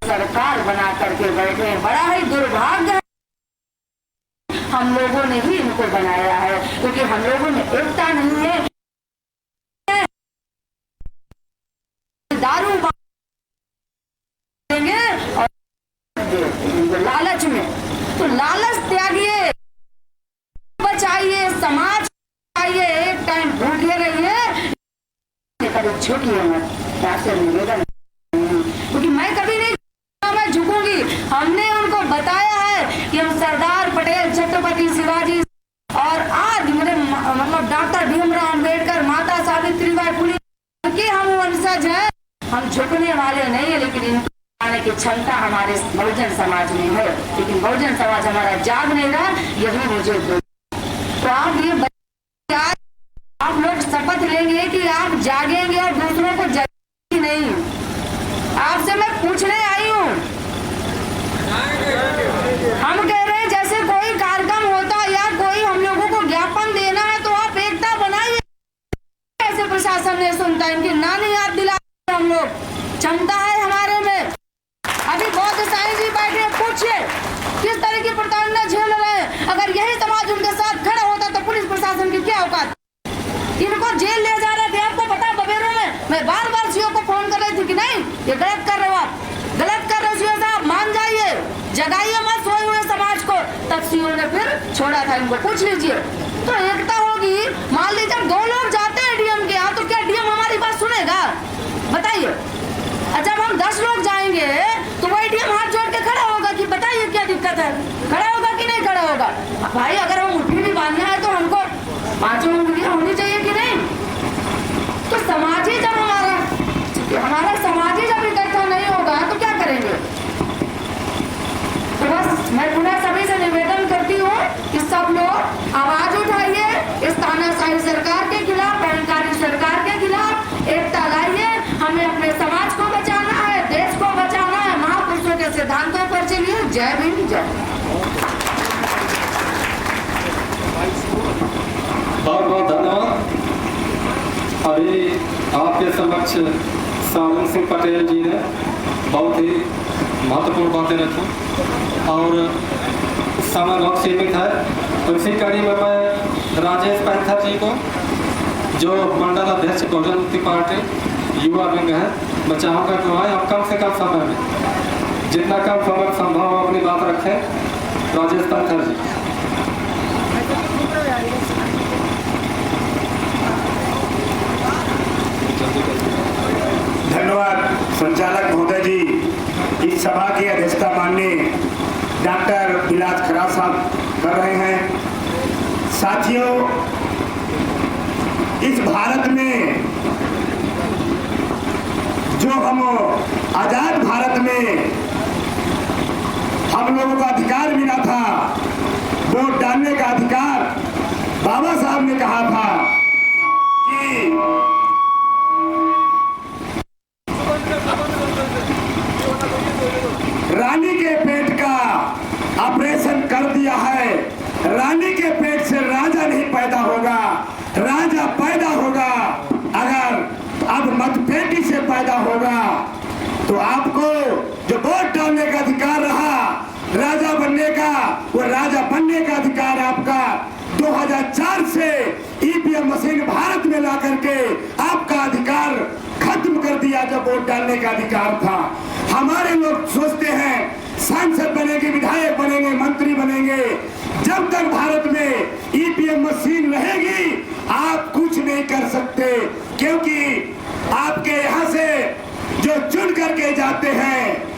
सरकार बना करके बैठे हैं। बड़ा ही दुर्भाग्य है, हम लोगों ने ही इनको बनाया है, क्योंकि हम लोगों में एकता नहीं है। दारू देंगे और लालच में, तो लालच त्यागिए, बचाइए, समाज बचाइए, एक टाइम भूखे रहिए, कभी झुकिए मत। आपसे निवेदन, क्योंकि मैं कभी नहीं मैं झुकूंगी। हमने उनको बताया है कि हम सरदार पटेल, छत्रपति शिवाजी और आज मेरे मतलब डॉक्टर भीमराव अम्बेडकर, माता सावित्रीबाई फुले के हम वंशज हैं। हम झुकने वाले नहीं है, लेकिन इनको आने की क्षमता हमारे बहुजन समाज में है, लेकिन बहुजन समाज हमारा जाग नहीं रहा, यही मुझे तो आप ये आप लोग शपथ लेंगे कि आप जागेंगे और दूसरों को जगाएंगे नहीं। आपसे मैं पूछने आई हूँ, हम कह रहे हैं जैसे कोई कार्यक्रम होता या कोई हम लोगों को ज्ञापन देना है तो आप एकता बनाइए। ऐसे प्रशासन ने सुनता है, इनकी नानी याद दिला, हम लोग क्षमता है हमारे में। अभी बहुत साईं जी बैठे, पूछिए किस तरह की प्रताड़ना झेल रहे हैं। अगर यही समाज उनके साथ खड़ा होता तो पुलिस प्रशासन की क्या औकात। इनको जेल ले जा रहे थे, आपको पता बबेरों में। मैं बार बार सीओ को फोन कर रही थी कि नहीं ये गलत कर रहे हो, आप गलत कर रहे हो सीओ साहब, मान जाइए, जगाइए मत सोए हुए समाज को। तब सीओ ने फिर छोड़ा था, इनको पूछ लीजिए। तो एकता होगी। मान लीजिए जब 2 लोग जाते हैं डीएम के यहाँ, तो क्या डीएम हमारी बात सुनेगा, बताइए। जब हम 10 लोग जाएंगे तो वही डीएम हाथ जोड़ के खड़ा होगा कि बताइए क्या दिक्कत है, खड़ा होगा कि नहीं खड़ा होगा। भाई अगर हम मुट्ठी भी बांधना है तो हमको 5 उंगलियां होनी चाहिए कि नहीं। तो समाज ही जब हमारा समाज ही जब इकट्ठा नहीं होगा तो क्या करेंगे। तो बस मैं पुनः सभी से निवेदन करती हूँ कि सब लोग आवाज उठाइए इस तानाशाही सरकार के खिलाफ, अहंकारी सरकार के खिलाफ। एकता लाइए, हमें अपने समाज को बचाना है, देश को बचाना है, महापुरुषों के सिद्धांतों पर चलिए। जय भीम, जय। बहुत बहुत धन्यवाद। अभी आपके समक्ष सावन सिंह पटेल जी ने बहुत ही महत्वपूर्ण बातें रखी और समय बहुत सीमित है, तो इसी कड़ी में मैं राजेश पैंथर जी को, जो मंडल अध्यक्ष बहुजन मुक्ति पार्टी युवा विंग है, मैं चाहूँगा कि वहाँ आप कम से कम समय में जितना कम समय संभव हो अपनी बात रखें। राजेश तनखर जी। धन्यवाद संचालक महोदय जी। इस सभा की अध्यक्षता माननीय डॉक्टर बिलास खरा साहब कर रहे हैं। साथियों, इस भारत में जो हम आजाद भारत में हम लोगों को अधिकार मिला था, वोट डालने का अधिकार, बाबा साहब ने कहा था कि रानी के पेट का ऑपरेशन कर दिया है, रानी के पेट से राजा नहीं पैदा होगा, राजा पैदा होगा अगर अब मतपेटी से पैदा होगा। तो आपको जो वोट डालने का अधिकार रहा राजा बनने का, वो राजा बनने का अधिकार आपका 2004 से ईवीएम मशीन भारत में ला करके आपका अधिकार खत्म कर दिया। जब वोट डालने का अधिकार था, हमारे लोग सोचते हैं सांसद बनेंगे, विधायक बनेंगे, मंत्री बनेंगे। जब तक भारत में ईवीएम मशीन रहेगी आप कुछ नहीं कर सकते, क्योंकि आपके यहाँ से जो चुन करके जाते हैं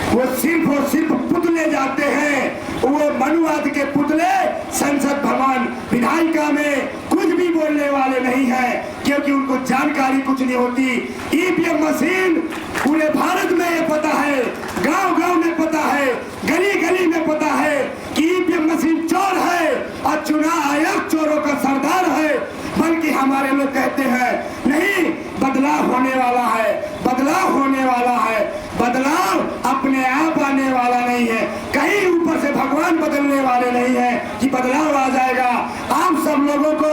वो सिर्फ और सिर्फ पुतले जाते हैं। वो मनुवाद के पुतले संसद भवन विधायिका में कुछ भी बोलने वाले नहीं है, क्योंकि उनको जानकारी कुछ नहीं होती। ईवीएम मशीन पूरे भारत में ये पता है, गांव-गांव में पता है, गली-गली में पता है कि ईवीएम मशीन चोर है और चुनाव आयोग चोरों का सरदार है। बल्कि हमारे लोग कहते हैं नहीं, बदलाव होने वाला है, बदलाव होने वाला है। बदलाव अपने आप आने वाला नहीं है, कहीं ऊपर से भगवान बदलने वाले नहीं है कि बदलाव आ जाएगा। आप सब लोगों को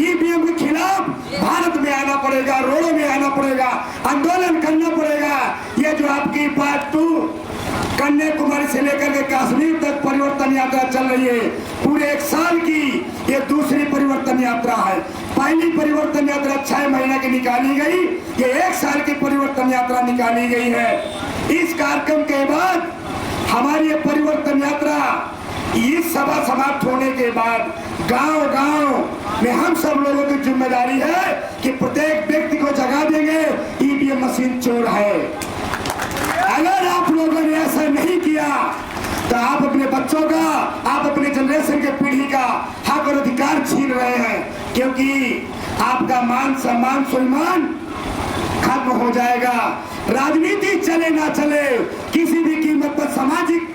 ईवीएम के खिलाफ भारत में आना पड़ेगा, रोडों में आना पड़ेगा, आंदोलन करना पड़ेगा। ये जो आपकी पार्ट 2 कन्याकुमारी से लेकर के कश्मीर तक परिवर्तन यात्रा चल रही है, पूरे 1 साल की ये दूसरी परिवर्तन यात्रा है। पहली परिवर्तन यात्रा 6 महीने की निकाली गई, ये 1 साल की परिवर्तन यात्रा निकाली गई है। इस कार्यक्रम के बाद हमारी ये परिवर्तन यात्रा, इस सभा समाप्त होने के बाद गांव-गांव में हम सब लोगों की जिम्मेदारी है कि प्रत्येक व्यक्ति को जगा देंगे ईवीएम मशीन चोर है। अगर आप लोगों ने ऐसा नहीं किया तो आप अपने बच्चों का, आप अपने जनरेशन के पीढ़ी का हक और अधिकार छीन रहे हैं, क्योंकि आपका मान सम्मान स्वाभिमान खत्म हो जाएगा। राजनीति चले ना चले, किसी भी कीमत पर सामाजिक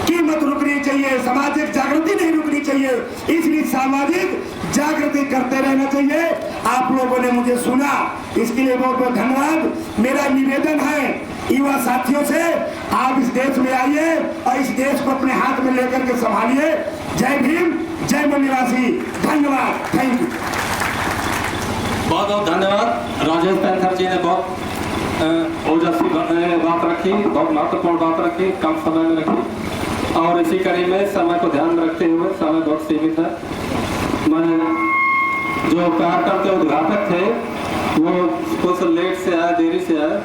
कीमत रुकनी चाहिए, सामाजिक जागृति नहीं रुकनी चाहिए। इसलिए सामाजिक जागृति करते रहना चाहिए। आप लोगों ने मुझे सुना, इसके लिए बहुत बहुत धन्यवाद। मेरा निवेदन है युवा साथियों से, आप इस देश में आइए और इस देश को अपने हाथ में लेकर के संभालिए। जय भीम, जय मूल निवासी। धन्यवाद, थैंक यू। बहुत बहुत धन्यवाद। राजेश तनखर जी ने बहुत ओजस्वी बात रखी, बहुत महत्वपूर्ण बात रखी, कम समय में रखी, और इसी कड़ी में समय को ध्यान में रखते हुए, समय बहुत सीमित है, मैं जो कार्यक्रम के उद्घाटक थे वो कुछ लेट से आए, देरी से आए,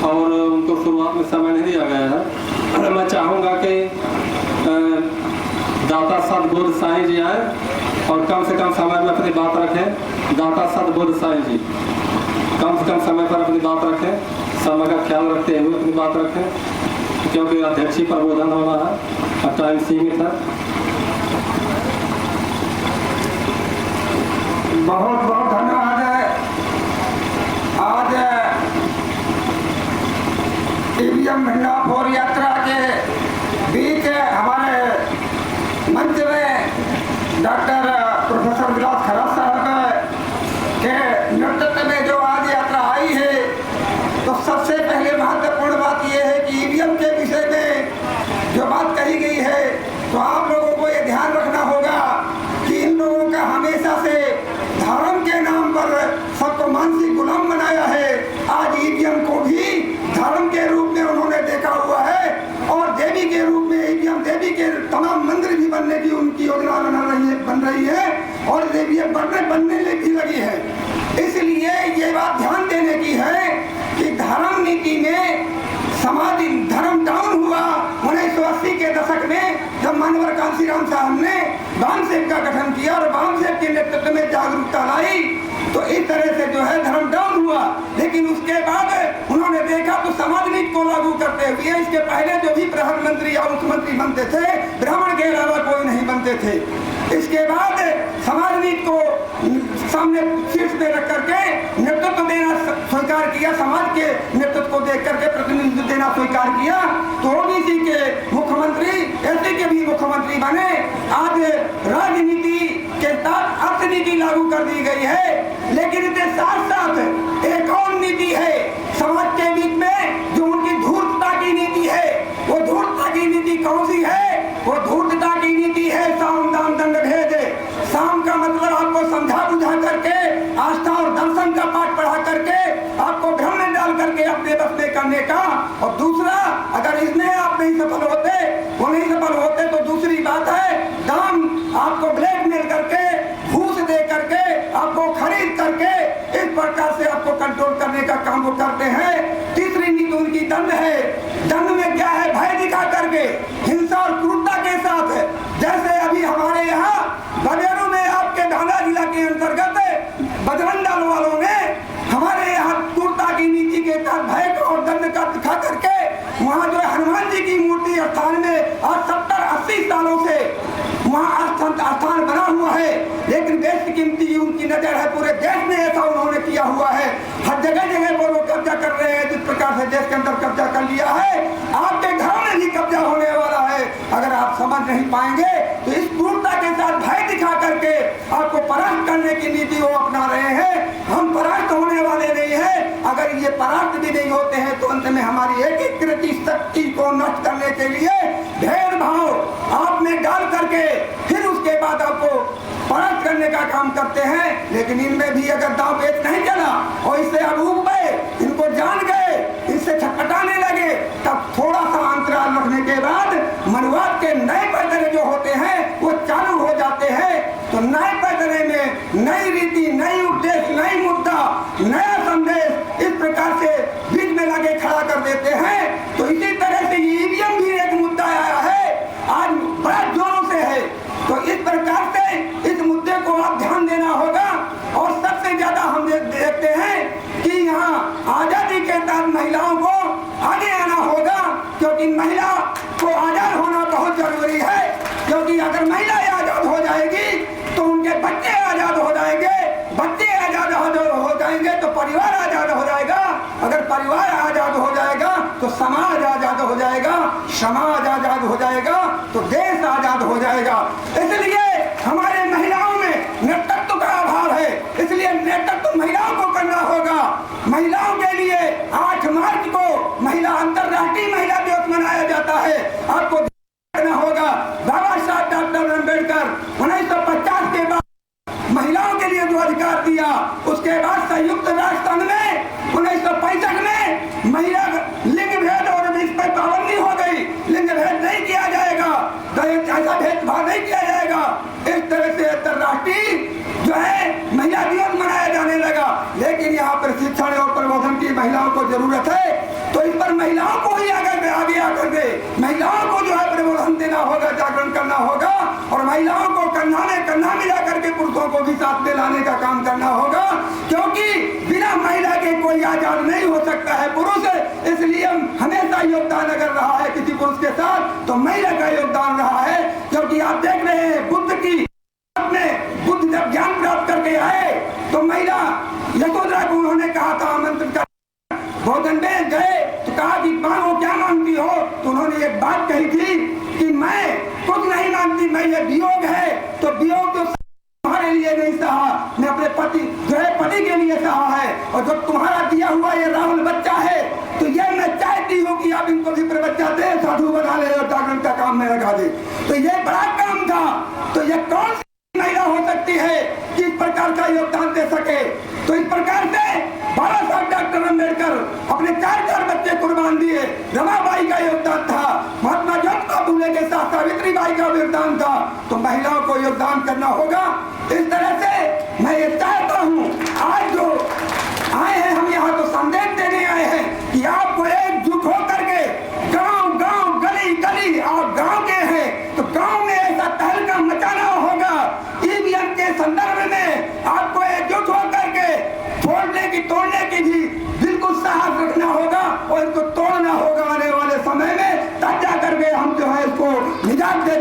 और उनको शुरुआत में समय नहीं दिया गया है। मैं चाहूँगा कि दाता सदबुद्ध साईं जी आए और कम से कम समय में अपनी बात रखें। दाता सदबुद्ध साईं जी कम से कम समय पर अपनी बात रखें, समय का ख्याल रखते हुए अपनी बात रखें, क्योंकि अध्यक्षीय प्रबोधन होना है और टाइम सीमित है। बहुत बहुत धन्यवाद है। आज ईवीएम मिदनापुर यात्रा के बीच हमारे मंच में डॉक्टर प्रोफेसर बिलास खरा साहब के नेतृत्व में जो आज यात्रा आई है, तो सबसे पहले महत्वपूर्ण बात यह है कि ईवीएम के विषय में जो बात कही गई है, तो आप लोगों कांशीराम साहब ने बामसेब का गठन किया और बामसेब के नेतृत्व में जागरूकता लाई, तो इस तरह से जो है धर्म डाउन हुआ। लेकिन उसके बाद उन्होंने देखा तो समाज नीति को लागू करते हुए इसके पहले जो भी प्रधानमंत्री या मुख्यमंत्री बनते थे ब्राह्मण के अलावा कोई नहीं बनते थे। इसके बाद समाज नीति को सामने शीर्ष पे रख करके नेतृत्व देना स्वीकार किया, समाज के नेतृत्व को देख करके प्रतिनिधित्व देना स्वीकार किया। तो ओबीसी के मुख्यमंत्री, एससी के भी मुख्यमंत्री बने। आज राजनीति के साथ अर्थनीति लागू कर दी गई है, लेकिन इसके साथ साथ एक और नीति है समाज के बीच में जो उनकी धूर्तता की नीति है। वो धूर्तता की नीति कौन सी है? वो धूर्तता की नीति है साम दाम दंड भेद। साम का मतलब आपको समझा बुझा करके, आस्था और दर्शन का पाठ पढ़ा करके, आपको भ्रम में डाल करके अपने बस में करने का। और दूसरा, अगर इसमें आप नहीं सफल होते, वो नहीं सफल होते, तो दूसरी बात है दाम, आपको ब्लैकमेल करके, घूस दे करके, आपको खरीद करके, इस प्रकार से आपको कंट्रोल करने का काम वो करते हैं। तीसरी नीति उनकी दंड है। दंड में क्या है? भय दिखा करके, हिंसा और क्रूरता के साथ। जैसे अभी हमारे यहाँ बगेरू में आपके ढांढा जिला के अंतर्गत बजरंग दल वालों ने हमारे यहाँ क्रूरता की नीति के तहत भय और दंड का दिखा करके वहाँ जो हनुमान जी की मूर्ति स्थान में आज 70-80 सालों से वहाँ स्थान बना हुआ है, लेकिन देश की कीमती उनकी नजर है, पूरे देश में ऐसा उन्होंने किया हुआ है। हर जगह जगह पर वो कब्जा कर रहे हैं। जिस प्रकार से देश के अंदर कब्जा कर लिया है, आपके घरों में भी कब्जा होने वाला है। अगर आप समझ नहीं पाएंगे तो इस क्रूरता के साथ भय दिखा करके आपको परास्त करने की नीति वो अपना रहे हैं। हम परास्त होने वाले नहीं है। अगर ये परास्त भी नहीं होते हैं तो अंत में हमारी एकीकृत शक्ति को नष्ट करने के लिए भेदभाव आप में डाल करके फिर उसके बाद आपको परास्त करने का काम करते हैं। लेकिन इनमें भी अगर दांव पेच नहीं चला और इससे अब उब गए, इनको जान गए, इससे छटपटाने लगे, तब थोड़ा सा अंतराल रखने के बाद मनुवाद के नए पैदरे जो होते हैं वो चालू हो जाते हैं। तो नए पैदरे में नई रीति, नई उद्देश्य, नई मुद्दा, नया संदेश इस प्रकार से बीच में लाके खड़ा कर देते हैं। तो इसी तरह से ईवीएम भी एक मुद्दा आया है, आज बड़ा जोरों से है। तो इस प्रकार से इस मुद्दे को आप ध्यान देना होगा। और सबसे ज्यादा हम देखते हैं कि यहाँ आजादी के तहत महिलाओं को आगे आना होगा, क्योंकि महिला को आजाद होना बहुत जरूरी है। क्योंकि अगर महिला आजाद हो जाएगी तो उनके बच्चे आजाद हो जाएंगे, बच्चे आजाद हो जाएंगे तो परिवार आजाद हो जाएगा, अगर परिवार आजाद हो जाएगा तो समाज आजाद हो जाएगा, समाज आजाद हो जाएगा तो देश आजाद हो जाएगा। इसलिए हमारे महिलाओं में नेतृत्व का अभाव है, इसलिए नेतृत्व महिलाओं को करना होगा। महिलाओं के लिए 8 मार्च को महिला अंतर्राष्ट्रीय महिला दिवस मनाया जाता है। आपको करना होगा बाबा साहब डॉक्टर अम्बेडकर 1950 के बाद महिलाओं के लिए जो अधिकार दिया, उसके बाद संयुक्त राष्ट्र संघ में 1965 में महिला लिंग भेद और इस पर पाबंदी हो गई। लिंग भेद नहीं किया जाएगा, ऐसा भेदभाव नहीं किया जाएगा। इस तरह से अंतर्राष्ट्रीय जो है महिला दिवस मनाया जाने लगा। लेकिन यहाँ पर शिक्षण और प्रबोधन की महिलाओं को जरूरत है, तो इस पर महिलाओं को ही आगे आकर के महिलाओं को जो है प्रबोधन देना होगा, जागरण करना होगा और महिलाओं को कंधा में कंधा मिला करके पुरुषों को भी साथ में लाने का काम करना होगा। क्योंकि बिना महिला के कोई आजाद नहीं हो सकता है पुरुष। इसलिए हमेशा योगदान अगर रहा है किसी पुरुष के साथ तो महिला का योगदान रहा है। क्योंकि आप देख रहे हैं बुद्ध जब ज्ञान प्राप्त करके आए तो महिला यशोधरा को उन्होंने कहा था आमंत्रित कर, भोजन में गए तो कहा कि मांगो क्या मांगती हो, तो उन्होंने एक बात कही थी कि मैं कुछ नहीं मांगती, मैं ये वियोग है तो वियोग तो तुम्हारे लिए नहीं सहा, मैं अपने पति जो है पति के लिए सहा है, और जो तुम्हारा दिया हुआ ये राहुल बच्चा है तो ये मैं चाहती हूँ कि आप इनको भी बच्चा दे, साधु बना ले और जागरण का काम में लगा दे। तो ये बड़ा काम था। तो ये कौन सी महिला हो सकती है कि इस प्रकार का योगदान दे सके? तो इस प्रकार से बाबा साहब डॉक्टर अम्बेडकर अपने 4 बच्चे कुर्बान दिए। रमाबाई का योगदान था, महात्मा ज्योतिबा फुले के साथ सावित्री बाई का योगदान था। तो महिलाओं को योगदान करना होगा। इस तरह से मैं ये चाहता हूँ आज जो आए हैं हम यहाँ तो संदेश देने आए हैं कि आपको एकजुट होकर के गांव गांव गली गली आप गांव के हैं तो गांव में ऐसा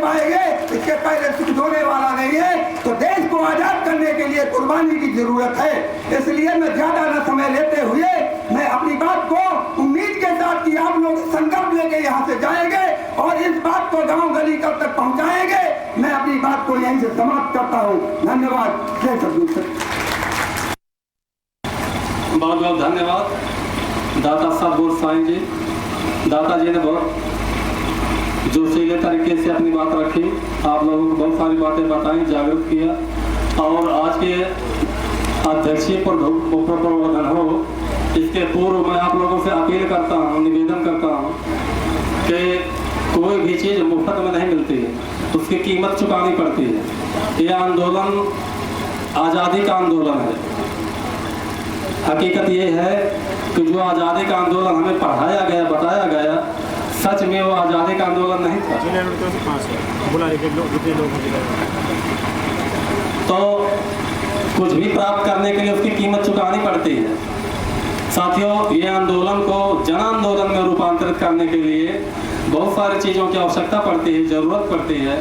पाएंगे, इसके पहले सुख होने वाला नहीं है। तो देश को आजाद करने के लिए कुर्बानी की जरूरत है। इसलिए मैं ज्यादा न समय लेते हुए मैं अपनी बात को उम्मीद के साथ कि आप लोग संकल्प लेके यहाँ से जाएंगे और इस बात को गांव गली कब तक पहुँचाएंगे, मैं अपनी बात को यहीं से समाप्त करता हूँ। धन्यवाद। जय सद्गुरु। बहुत बहुत धन्यवाद दाता सतगुरु साईं जी। दाता जी ने बहुत जोशीले तरीके से अपनी बात रखी, आप लोगों को बहुत सारी बातें बताई, जागरूक किया। और आज के अध्यक्षीय प्रबोधन हो, इसके पूर्व मैं आप लोगों से अपील करता हूँ, निवेदन करता हूँ कि कोई भी चीज़ मुफ्त में नहीं मिलती है, उसकी कीमत चुकानी पड़ती है। ये आंदोलन आज़ादी का आंदोलन है। हकीकत ये है कि जो आज़ादी का आंदोलन हमें पढ़ाया गया, बताया गया, सच में वो आज़ादी का आंदोलन नहीं था। तो कुछ भी प्राप्त करने के लिए उसकी कीमत चुकानी पड़ती है। साथियों, ये आंदोलन को जन आंदोलन में रूपांतरित करने के लिए बहुत सारी चीज़ों की आवश्यकता पड़ती है, ज़रूरत पड़ती है।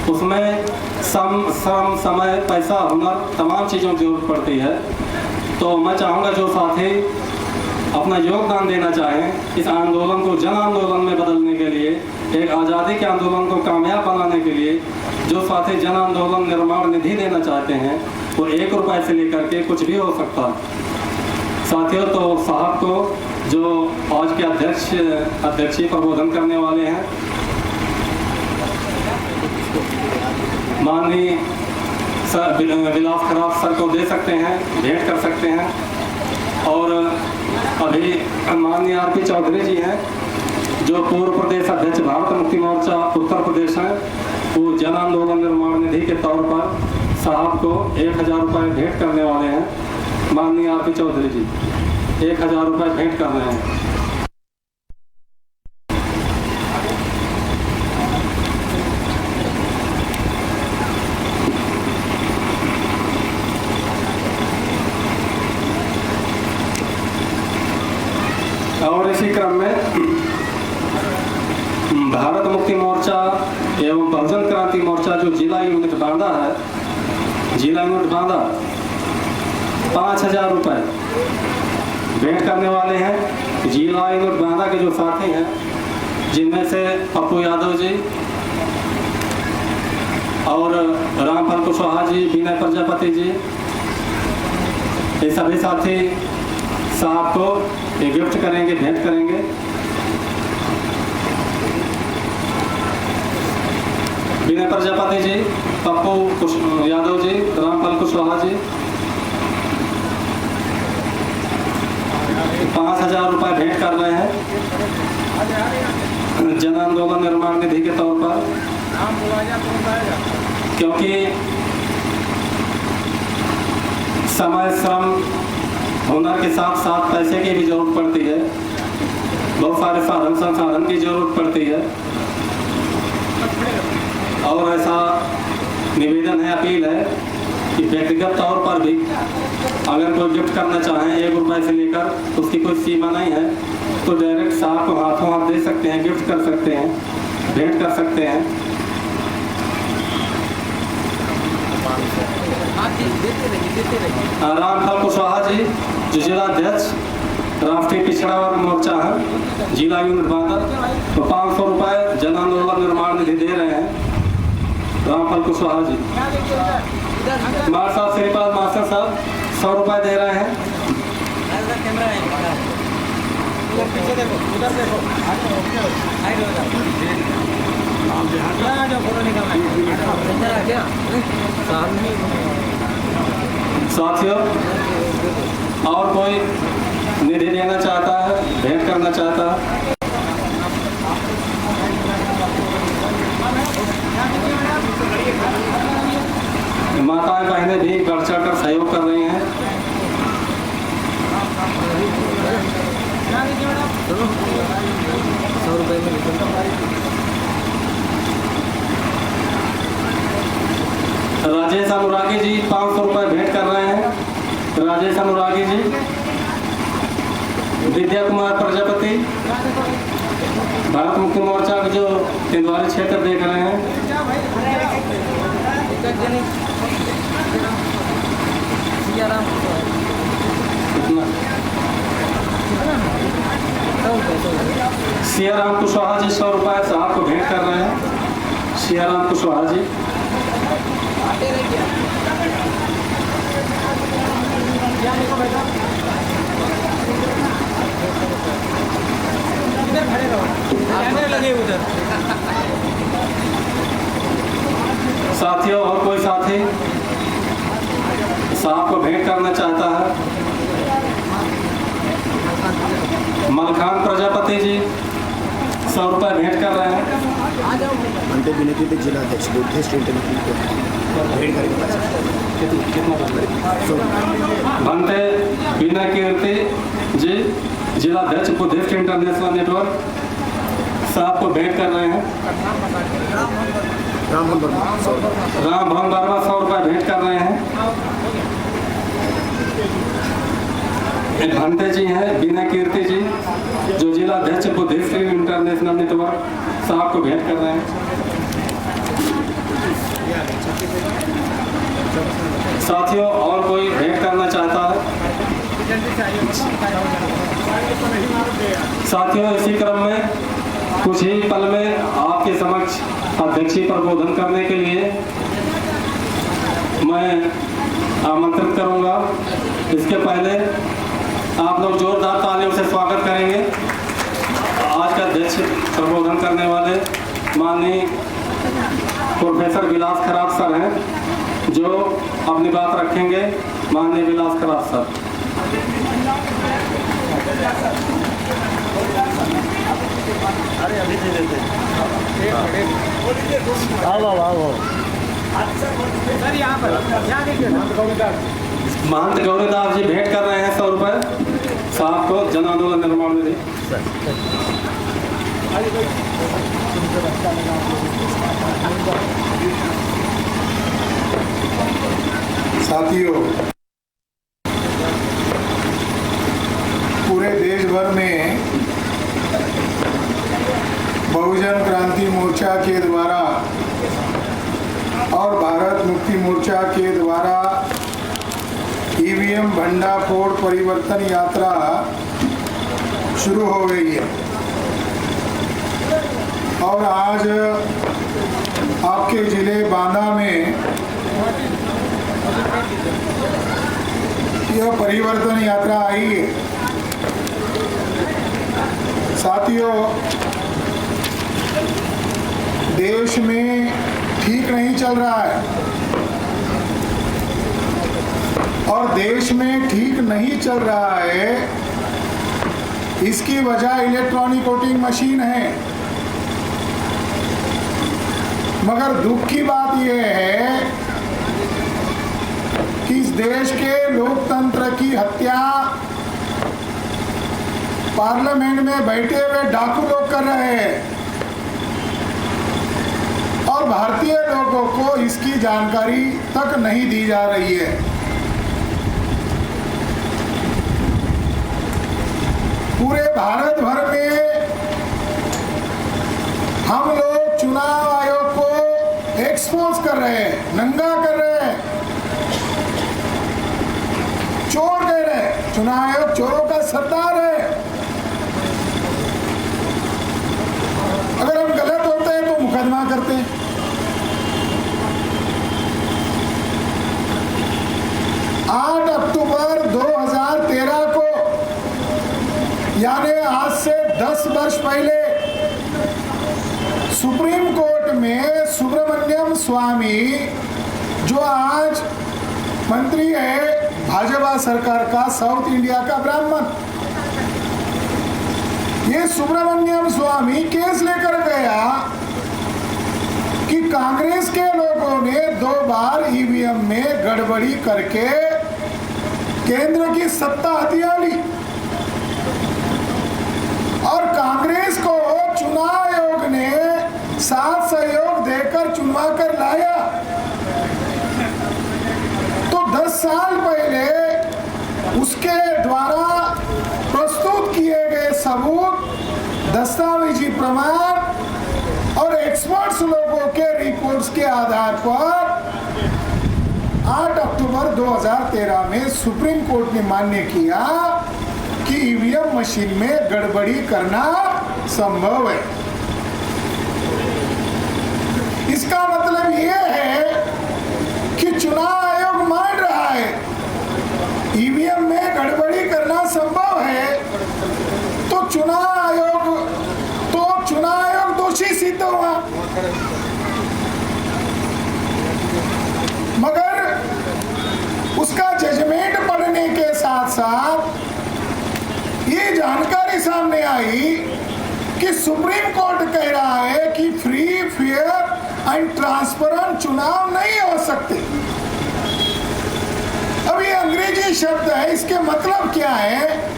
उसमें श्रम, समय, पैसा, हुनर, तमाम चीज़ों की जरूरत पड़ती है। तो मैं चाहूँगा जो साथी अपना योगदान देना चाहें इस आंदोलन को जन आंदोलन में बदलने के लिए, एक आज़ादी के आंदोलन को कामयाब बनाने के लिए, जो साथी जन आंदोलन निर्माण निधि देना चाहते हैं वो 1 रुपये से लेकर के कुछ भी हो सकता है। साथियों, तो साहब को जो आज के अध्यक्षीय प्रबोधन करने वाले हैं माननीय विलास खराब सर को दे सकते हैं, भेंट कर सकते हैं। और अभी माननीय आरपी चौधरी जी हैं जो पूर्व प्रदेश अध्यक्ष भारत मुक्ति मोर्चा उत्तर प्रदेश हैं, वो जन आंदोलन निर्माण निधि के तौर पर साहब को 1000 रुपये भेंट करने वाले हैं। माननीय आरपी चौधरी जी 1000 रुपये भेंट कर रहे हैं। और इसी क्रम में भारत मुक्ति मोर्चा एवं बहुजन क्रांति मोर्चा जो जिला यूनिट बांदा है, जिला यूनिट बांदा 5000 रुपये भेंट करने वाले हैं। जिला यूनिट बांदा के जो साथी हैं, जिनमें से पप्पू यादव जी और रामफल कुशवाहा जी, विनय प्रजापति जी, ये सभी साथी साहब को ये गिफ्ट करेंगे, भेंट करेंगे। विनय प्रजापति जी, पप्पू यादव जी, रामफल कुशवाहा जी 5000 रुपये भेंट कर रहे हैं जन आंदोलन निर्माण निधि के तौर पर। क्योंकि समय, श्रम, हुनर के साथ साथ पैसे की भी जरूरत पड़ती है, बहुत सारे साधन संसाधन की जरूरत पड़ती है। और ऐसा निवेदन है, अपील है कि व्यक्तिगत तौर पर भी अगर कोई गिफ्ट करना चाहें 1 रुपये से लेकर, उसकी कोई सीमा नहीं है, तो डायरेक्ट साहब को हाथों हाथ दे सकते हैं, गिफ्ट कर सकते हैं, भेंट कर सकते हैं। रामफल कुशवाहा जी जो जिला अध्यक्ष राष्ट्रीय पिछड़ा वर्ग मोर्चा है, जिला यूनिट बांदा, तो 500 रुपये जन आंदोलन निर्माण निधि दे रहे हैं रामफल कुशवाहा जी। मार साहब, श्रीपाल मास्टर साहब 100 रुपये दे रहे हैं। साथियों, और कोई निधि देना चाहता है, भेंट करना चाहता है? माताएं बहनें भी बढ़ चढ़ कर सहयोग कर रही हैं। राजेश अनुरागी जी 500 रुपये भेंट कर रहे हैं। राजेश अनुरागी जी, विद्या कुमार प्रजापति भारत मुक्ति मोर्चा के जो तिंदवारी क्षेत्र देख रहे हैं, सियाराम कुशवाहा जी 100 रुपये साहब को भेंट कर रहे हैं। सियाराम कुशवाहा जी। साथियों, और कोई साथी साहब को भेंट करना चाहता है? मलखान प्रजापति जी 100 रुपये भेंट कर रहे हैं। अंते बिना जिला अध्यक्ष बुद्धिस्ट इंटरनेशनल भेंट भंते बिना कीर्ति जी जिला अध्यक्ष बुद्धिस्ट इंटरनेशनल नेटवर्क साहब को भेंट कर रहे हैं। रामभवन वर्मा 100 रुपये भेंट कर रहे हैं। एक भंते जी हैं बिना कीर्ति जी जो जिला अध्यक्ष बुद्धिस्ट इंटरनेशनल नेटवर्क साहब को भेंट कर रहे हैं। साथियों, और कोई भेंट करना चाहता है? साथियों, इसी क्रम में कुछ ही पल में आपके समक्ष अध्यक्षीय प्रबोधन करने के लिए मैं आमंत्रित करूंगा। इसके पहले आप लोग जोरदार तालियों से स्वागत करेंगे आज का अध्यक्ष प्रबोधन करने वाले माननीय प्रोफेसर विलास खरात सर हैं, जो अपनी बात रखेंगे। माननीय विलास खरात सर। अरे अभी नहीं लेते। आओ सर, यहाँ पर महंत गौरीदास जी भेंट कर रहे हैं 100 रुपये साहब को जन आंदोलन निर्माण में। साथियों, पूरे देश भर में बहुजन क्रांति मोर्चा के द्वारा और भारत मुक्ति मोर्चा के द्वारा ईवीएम भंडाफोड़ परिवर्तन यात्रा शुरू हो गई है और आज आपके जिले बांदा में यह परिवर्तन यात्रा आई है। साथियों, देश में ठीक नहीं चल रहा है और देश में ठीक नहीं चल रहा है, इसकी वजह इलेक्ट्रॉनिक वोटिंग मशीन है। मगर दुख की बात यह है कि इस देश के लोकतंत्र की हत्या पार्लियामेंट में बैठे हुए डाकू लोग कर रहे हैं और भारतीय लोगों को इसकी जानकारी तक नहीं दी जा रही है। पूरे भारत भर में हम लोग चुनाव आयोग को एक्सपोज कर रहे हैं, नंगा कर रहे हैं, चोर कह रहे हैं। चुनाव आयोग चोरों का सरदार है। अगर हम गलत होते हैं तो मुकदमा करते हैं। 8 अक्टूबर 2013 को, यानी आज से 10 वर्ष पहले, सुप्रीम कोर्ट में सुब्रमण्यम स्वामी, जो आज मंत्री है भाजपा सरकार का, साउथ इंडिया का ब्राह्मण, ये सुब्रमण्यम स्वामी केस लेकर गया कि कांग्रेस के लोगों ने 2 बार ईवीएम में गड़बड़ी करके केंद्र की सत्ता हथिया ली और कांग्रेस को चुनाव आयोग ने साथ सहयोग देकर चुनवा कर लाया। तो 10 साल पहले उसके द्वारा प्रस्तुत किए गए सबूत, दस्तावेजी प्रमाण और एक्सपर्ट्स लोगों के रिपोर्ट्स के आधार पर 8 अक्टूबर 2013 में सुप्रीम कोर्ट ने मान्य किया कि ईवीएम मशीन में गड़बड़ी करना संभव है। इसका मतलब यह है कि चुनाव आयोग मान रहा है ईवीएम में गड़बड़ी करना संभव है, तो चुनाव आयोग दोषी सिद्ध हुआ। मगर उसका जजमेंट पढ़ने के साथ साथ ये जानकारी सामने आई कि सुप्रीम कोर्ट कह रहा है कि फ्री, फेयर एंड ट्रांसपेरेंट चुनाव नहीं हो सकते। अब ये अंग्रेजी शब्द है, इसके मतलब क्या है?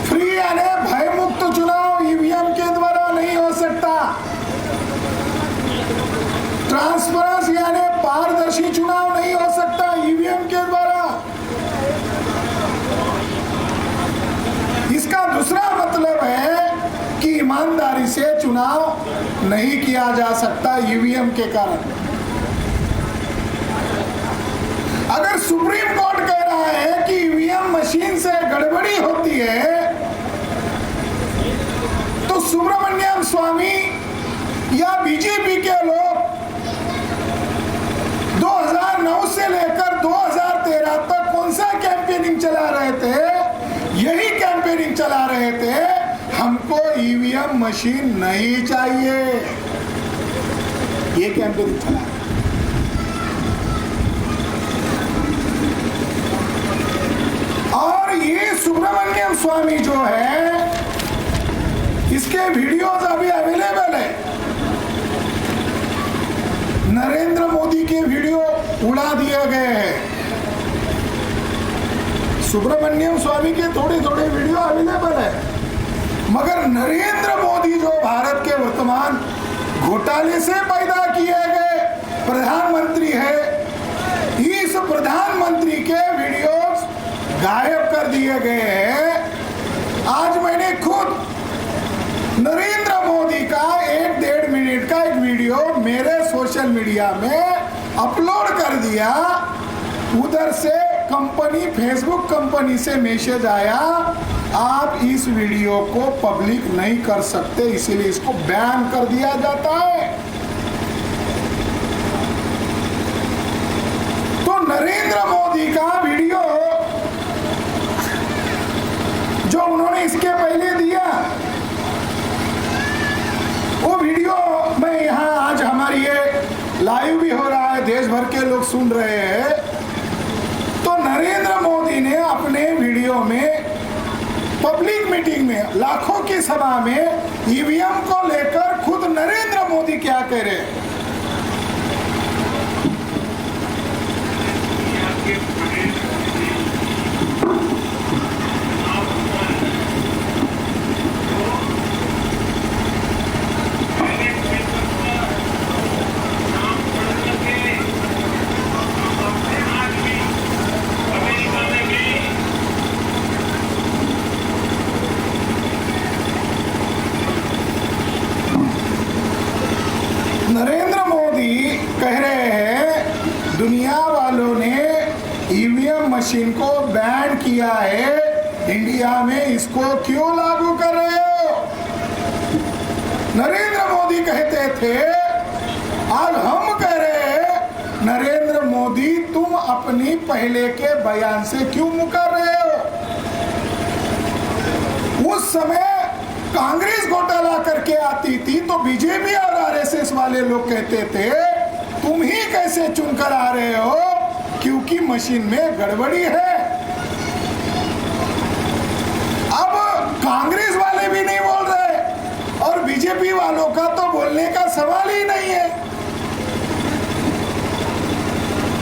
फ्री यानी भयमुक्त चुनाव ईवीएम के द्वारा नहीं हो सकता। ट्रांसपेरेंसी यानी पारदर्शी चुनाव नहीं हो सकता ईवीएम के द्वारा। इसका दूसरा मतलब है कि ईमानदारी से चुनाव नहीं किया जा सकता ईवीएम के कारण। अगर सुप्रीम कोर्ट कह रहा है कि ईवीएम मशीन से गड़बड़ी होती है, तो सुब्रमण्यम स्वामी या बीजेपी के लोग 2009 से लेकर 2013 तक कौन सा कैंपेनिंग चला रहे थे? यही कैंपेनिंग चला रहे थे, हमको ईवीएम मशीन नहीं चाहिए। ये कैंपेनिंग चला। और ये सुब्रमण्यम स्वामी जो है, इसके वीडियोस अभी अवेलेबल है। नरेंद्र मोदी के वीडियो उड़ा दिए गए हैं। सुब्रमण्यम स्वामी के थोड़े थोड़े वीडियो अवेलेबल है, मगर नरेंद्र मोदी जो भारत के वर्तमान घोटाले से पैदा किए गए प्रधानमंत्री है, इस प्रधानमंत्री के वीडियोस गायब कर दिए गए हैं। आज मैंने खुद नरेंद्र मोदी का 1-1.5 मिनट का एक वीडियो मेरे सोशल मीडिया में अपलोड कर दिया। उधर से कंपनी, फेसबुक कंपनी से मैसेज आया, आप इस वीडियो को पब्लिक नहीं कर सकते, इसीलिए इसको बैन कर दिया जाता है। तो नरेंद्र मोदी का वीडियो जो उन्होंने इसके पहले दिया, वो वीडियो मैं यहाँ आज हमारी ये लाइव भी हो रहा है, देश भर के लोग सुन रहे हैं। तो नरेंद्र मोदी ने अपने वीडियो में पब्लिक मीटिंग में, लाखों की सभा में ईवीएम को लेकर खुद नरेंद्र मोदी क्या कह रहे हैं? नरेंद्र मोदी कह रहे हैं दुनिया वालों ने ईवीएम मशीन को बैन किया है, इंडिया में इसको क्यों लागू कर रहे हो? नरेंद्र मोदी कहते थे, आज हम कह रहे हैं नरेंद्र मोदी तुम अपनी पहले के बयान से क्यों मुकर रहे हो? उस समय कांग्रेस घोटाला करके आती थी तो बीजेपी और आरएसएस वाले लोग कहते थे तुम ही कैसे चुनकर आ रहे हो, क्योंकि मशीन में गड़बड़ी है। अब कांग्रेस वाले भी नहीं बोल रहे और बीजेपी वालों का तो बोलने का सवाल ही नहीं है।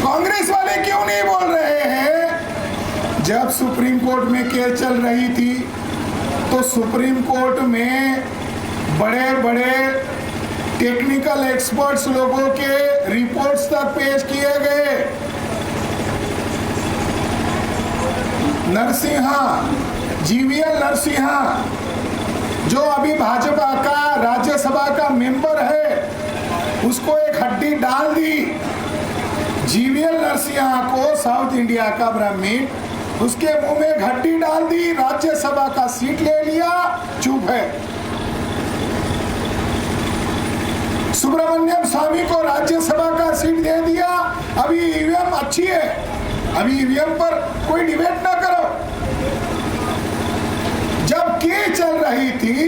कांग्रेस वाले क्यों नहीं बोल रहे हैं? जब सुप्रीम कोर्ट में केस चल रही थी तो सुप्रीम कोर्ट में बड़े बड़े टेक्निकल एक्सपर्ट्स लोगों के रिपोर्ट्स तक पेश किए गए। नरसिम्हा, जीवीएल नरसिम्हा, जो अभी भाजपा का राज्यसभा का मेंबर है, उसको एक हड्डी डाल जीवीएल नरसिम्हा को साउथ इंडिया का ब्राह्मण, उसके मुंह में घट्टी डाल दी, राज्यसभा का सीट ले लिया, चुप है। सुब्रमण्यम स्वामी को राज्यसभा का सीट दे दिया, अभी ईवीएम अच्छी है, अभी ईवीएम पर कोई डिबेट ना करो। जब के चल रही थी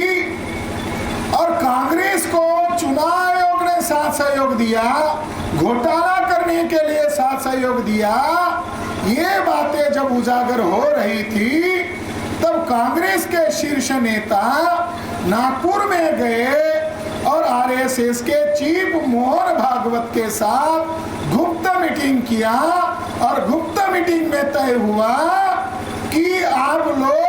और कांग्रेस को चुनाव आयोग ने साथ सहयोग दिया, घोटाला करने के लिए साथ सहयोग दिया, ये बातें जब उजागर हो रही थी, तब कांग्रेस के शीर्ष नेता नागपुर में गए और आरएसएस के चीफ मोहन भागवत के साथ गुप्त मीटिंग किया और गुप्त मीटिंग में तय हुआ कि आप लोग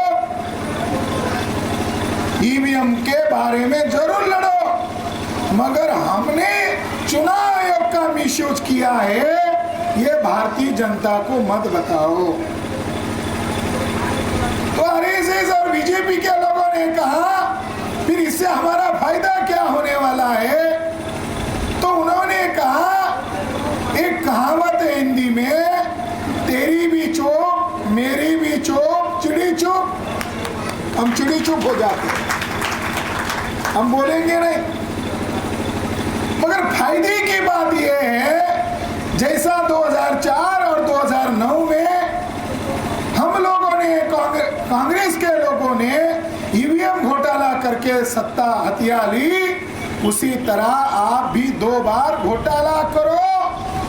ईवीएम के बारे में जरूर लड़ो, मगर हमने चुनाव आयोग का मिसयूज किया है, ये भारतीय जनता को मत बताओ। तो आरएसएस और बीजेपी के लोगों ने कहा फिर इससे हमारा फायदा क्या होने वाला है? तो उन्होंने कहा एक कहावत है हिंदी में, तेरी भी चुप मेरी भी चुप चिड़ी चुप। हम चिड़ी चुप हो जाते, हम बोलेंगे नहीं। मगर फायदे की बात यह है, जैसा 2004 और 2009 में हम लोगों ने कांग्रेस के लोगों ने ईवीएम घोटाला करके सत्ता हथिया ली, उसी तरह आप भी 2 बार घोटाला करो,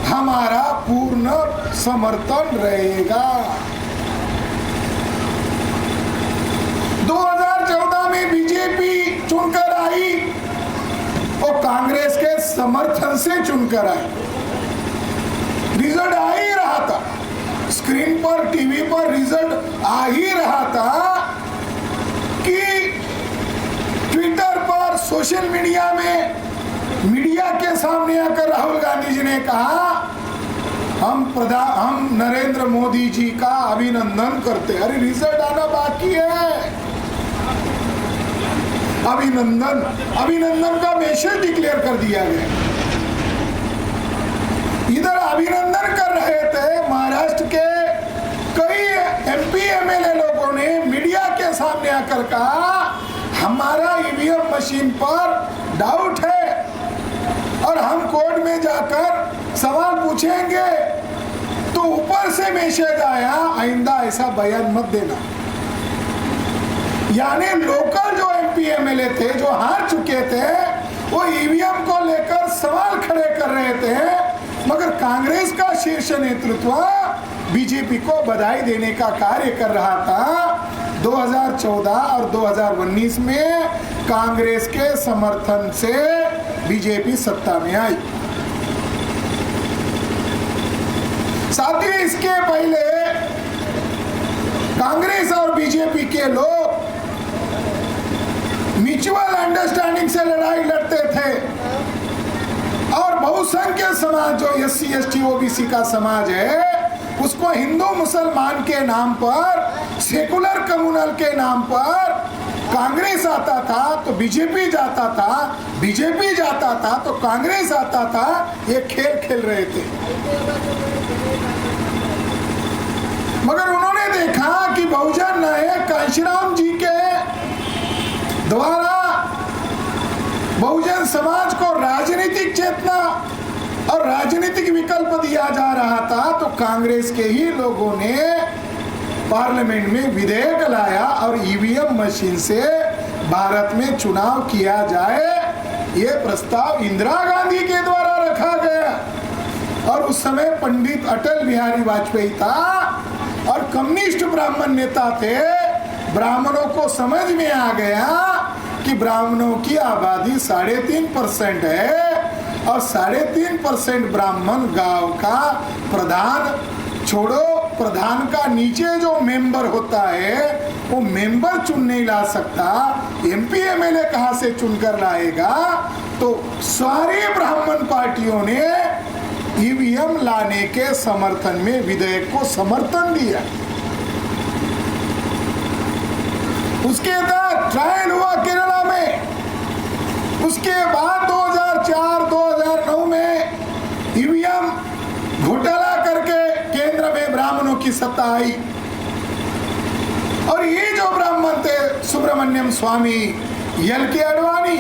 हमारा पूर्ण समर्थन रहेगा। 2014 में बीजेपी चुनकर आई और कांग्रेस के समर्थन से चुनकर आई, रिजल्ट आ ही रहा था, स्क्रीन पर टीवी पर रिजल्ट आ ही रहा था कि ट्विटर पर सोशल मीडिया में मीडिया के सामने आकर राहुल गांधी जी ने कहा हम नरेंद्र मोदी जी का अभिनंदन करते। अरे रिजल्ट आना बाकी है, अभिनंदन का मैसेज डिक्लेयर कर दिया गया। इधर अभिनंदन कर रहे थे महाराष्ट्र के कई एमपी एमएलए लोगों ने मीडिया के सामने आकर कहा हमारा ईवीएम मशीन पर डाउट है और हम कोर्ट में जाकर सवाल पूछेंगे। तो ऊपर से मैसेज आया आइंदा ऐसा बयान मत देना। यानी लोकल जो एमपी एमएलए थे जो हार चुके थे वो ईवीएम को लेकर सवाल खड़े कर रहे थे, मगर कांग्रेस का शीर्ष नेतृत्व बीजेपी को बधाई देने का कार्य कर रहा था। 2014 और 2019 में कांग्रेस के समर्थन से बीजेपी सत्ता में आई। साथ ही इसके पहले कांग्रेस और बीजेपी के लोग म्यूचुअल अंडरस्टैंडिंग से लड़ाई लड़ते थे और बहुसंख्यक समाज जो एससी एसटी ओबीसी का समाज है उसको हिंदू मुसलमान के नाम पर, सेकुलर कम्युनल के नाम पर कांग्रेस आता था तो बीजेपी जाता था, बीजेपी जाता था तो कांग्रेस आता था। ये खेल खेल रहे थे, मगर उन्होंने देखा कि बहुजन नायक कांशीराम जी के द्वारा बहुजन समाज को राजनीतिक चेतना और राजनीतिक विकल्प दिया जा रहा था, तो कांग्रेस के ही लोगों ने पार्लियामेंट में विधेयक लाया और ईवीएम मशीन से भारत में चुनाव किया जाए। ये प्रस्ताव इंदिरा गांधी के द्वारा रखा गया और उस समय पंडित अटल बिहारी वाजपेयी था और कम्युनिस्ट ब्राह्मण नेता थे। ब्राह्मणों को समझ में आ गया कि ब्राह्मणों की आबादी 3.5% है और 3.5% ब्राह्मण गांव का प्रधान छोड़ो, प्रधान का नीचे जो मेंबर होता है वो मेंबर चुन नहीं ला सकता, एमपी एमएलए कहां से चुनकर लाएगा। तो सारी ब्राह्मण पार्टियों ने ईवीएम लाने के समर्थन में विधेयक को समर्थन दिया। उसके बाद ट्रायल हुआ केरला में, उसके बाद 2004-2009 में ईवीएम घोटाला की सत्ता आई। और ये जो ब्राह्मण थे सुब्रमण्यम स्वामी, एल.के. आडवाणी,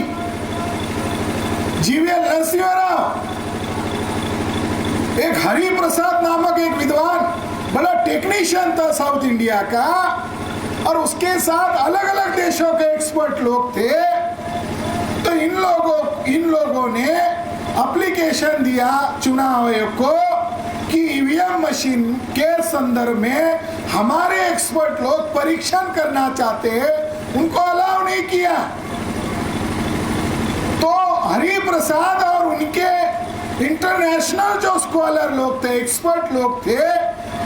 जीवीएल नरसिंह राव, एक हरि प्रसाद नामक एक विद्वान, बड़ा टेक्नीशियन था साउथ इंडिया का, और उसके साथ अलग अलग देशों के एक्सपर्ट लोग थे। तो इन लोगों ने एप्लीकेशन दिया चुनाव आयोग को कि ईवीएम मशीन के संदर्भ में हमारे एक्सपर्ट लोग परीक्षण करना चाहते हैं, उनको अलाउ नहीं किया। तो हरि प्रसाद और उनके इंटरनेशनल जो स्कॉलर लोग थे, एक्सपर्ट लोग थे,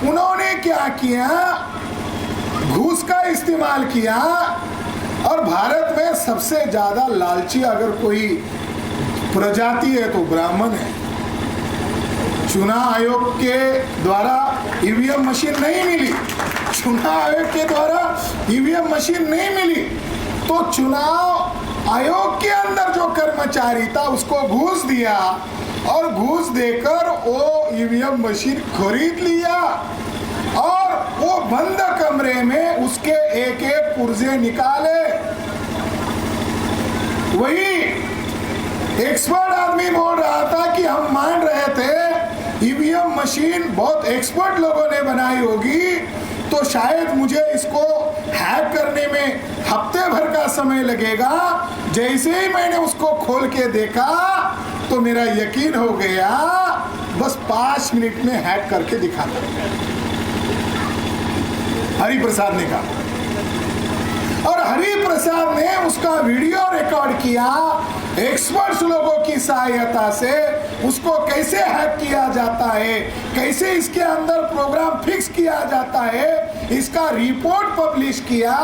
उन्होंने क्या किया, घूस का इस्तेमाल किया। और भारत में सबसे ज्यादा लालची अगर कोई प्रजाति है तो ब्राह्मण है। चुनाव आयोग के द्वारा ईवीएम मशीन नहीं मिली, चुनाव आयोग के द्वारा ईवीएम मशीन नहीं मिली, तो चुनाव आयोग के अंदर जो कर्मचारी था उसको घूस दिया, और घूस देकर वो ईवीएम मशीन खरीद लिया, और वो बंद कमरे में उसके एक एक पुर्जे निकाले। वही एक्सपर्ट आदमी बोल रहा था कि हम मान रहे थे ईवीएम मशीन बहुत एक्सपर्ट लोगों ने बनाई होगी, तो शायद मुझे इसको हैक करने में हफ्ते भर का समय लगेगा। जैसे ही मैंने उसको खोल के देखा तो मेरा यकीन हो गया, बस 5 मिनट में हैक करके दिखा था, हरि प्रसाद ने कहा। और हरि प्रसाद ने उसका वीडियो रिकॉर्ड किया, एक्सपर्ट्स लोगों की सहायता से उसको कैसे हैक किया जाता है, कैसे इसके अंदर प्रोग्राम फिक्स किया जाता है, इसका रिपोर्ट पब्लिश किया।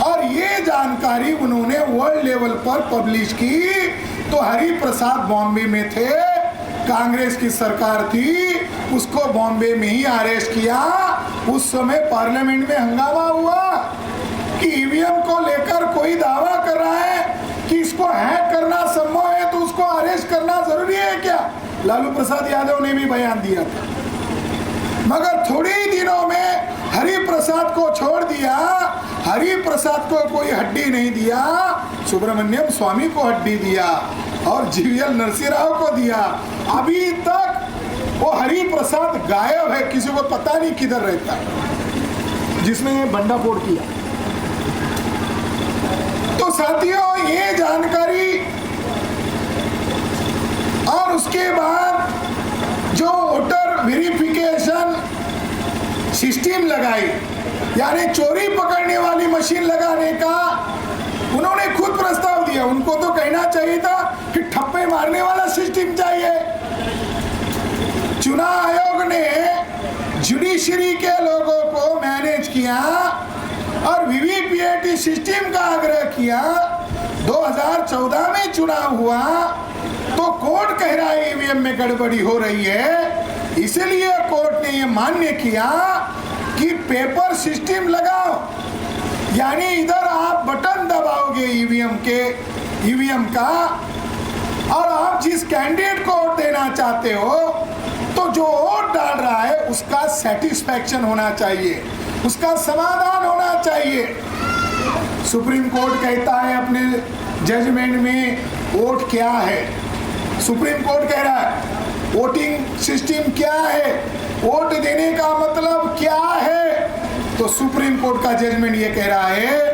और ये जानकारी उन्होंने वर्ल्ड लेवल पर पब्लिश की। तो हरि प्रसाद बॉम्बे में थे, कांग्रेस की सरकार थी, उसको बॉम्बे में ही अरेस्ट किया। उस समय पार्लियामेंट में हंगामा हुआ कि ईवीएम को लेकर कोई दावा कर रहा है कि इसको हैक करना संभव है, तो उसको अरेस्ट करना जरूरी है क्या? लालू प्रसाद यादव ने भी बयान दिया था। मगर थोड़े ही दिनों में हरि प्रसाद को छोड़ दिया, हरि प्रसाद को कोई हड्डी नहीं दिया, सुब्रमण्यम स्वामी को हड्डी दिया और जीवीएल नरसिंह राव को दिया। अभी तक वो हरि प्रसाद गायब है, किसी को पता नहीं किधर रहता है, जिसने बंडाफोड़ किया। तो साथियों, ये जानकारी और उसके बाद जो वोटर वेरिफिकेशन सिस्टम लगाई, यानी चोरी पकड़ने वाली मशीन लगाने का उन्होंने खुद प्रस्ताव दिया। उनको तो कहना चाहिए था कि ठप्पे मारने वाला सिस्टम चाहिए। चुनाव आयोग ने जुडिशरी के लोगों को मैनेज किया और वीवीपीएटी सिस्टम का आग्रह किया। 2014 में चुनाव हुआ तो कोर्ट कह रहा है ईवीएम में गड़बड़ी हो रही है, इसलिए कोर्ट ने ये मान्य किया कि पेपर सिस्टम लगाओ, यानी इधर आप बटन दबाओगे ईवीएम का, और आप जिस कैंडिडेट को वोट देना चाहते हो तो जो वोट डाल रहा है उसका सेटिस्फैक्शन होना चाहिए, उसका समाधान होना चाहिए। सुप्रीम कोर्ट कहता है अपने जजमेंट में वोट क्या है, सुप्रीम कोर्ट कह रहा है वोटिंग सिस्टम क्या है, वोट देने का मतलब क्या है। तो सुप्रीम कोर्ट का जजमेंट ये कह रहा है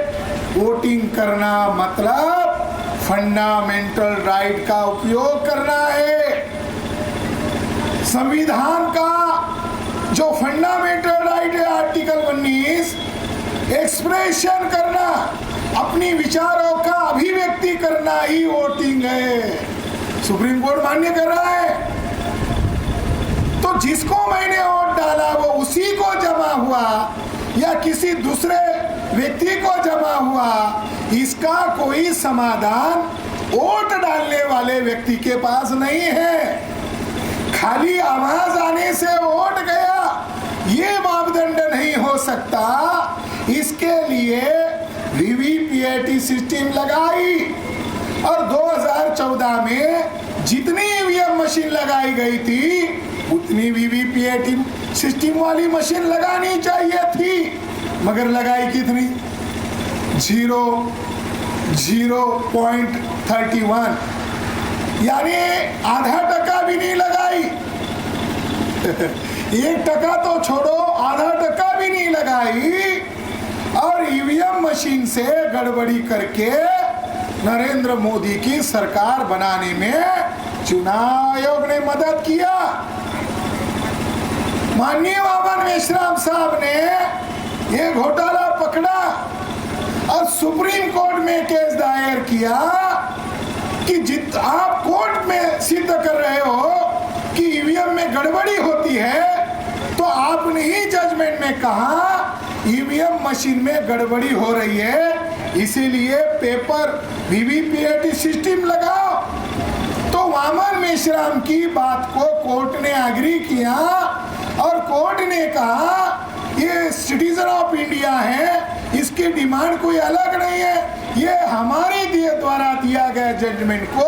वोटिंग करना मतलब फंडामेंटल राइट का उपयोग करना है। संविधान का जो फंडामेंटल राइट है आर्टिकल 19, एक्सप्रेशन करना, अपनी विचारों का अभिव्यक्ति करना ही वोटिंग है। सुप्रीम कोर्ट मान्य कर रहा है। तो जिसको मैंने वोट डाला वो उसी को जमा हुआ या किसी दूसरे व्यक्ति को जमा हुआ, इसका कोई समाधान वोट डालने वाले व्यक्ति के पास नहीं है। खाली आवाज आने से वोट गया, ये मापदंड नहीं हो सकता। इसके लिए वीवीपीएटी सिस्टम लगाई और 2014 में जितनी ईवीएम मशीन लगाई गई थी उतनी वीवीपीएटी सिस्टम वाली मशीन लगानी चाहिए थी, मगर लगाई कितनी? 0.31, यानी आधा टका भी नहीं लगाई। 1% तो छोड़ो, आधा टका भी नहीं लगाई। और ईवीएम मशीन से गड़बड़ी करके नरेंद्र मोदी की सरकार बनाने में चुनाव आयोग ने मदद किया। माननीय वामन मेश्राम साहब ने ये घोटाला पकड़ा और सुप्रीम कोर्ट में केस दायर किया कि आप कोर्ट में सिद्ध कर रहे हो कि ईवीएम में गड़बड़ी होती है, तो आपने ही जजमेंट में कहा ईवीएम मशीन में गड़बड़ी हो रही है, इसीलिए पेपर वीवीपीएटी सिस्टम लगाओ। तो वामन मेश्राम की बात को कोर्ट ने एग्री किया और कोर्ट ने कहा ये सिटीजन ऑफ इंडिया है, इसकी डिमांड कोई अलग नहीं है, ये हमारे द्वारा दिया गया जजमेंट को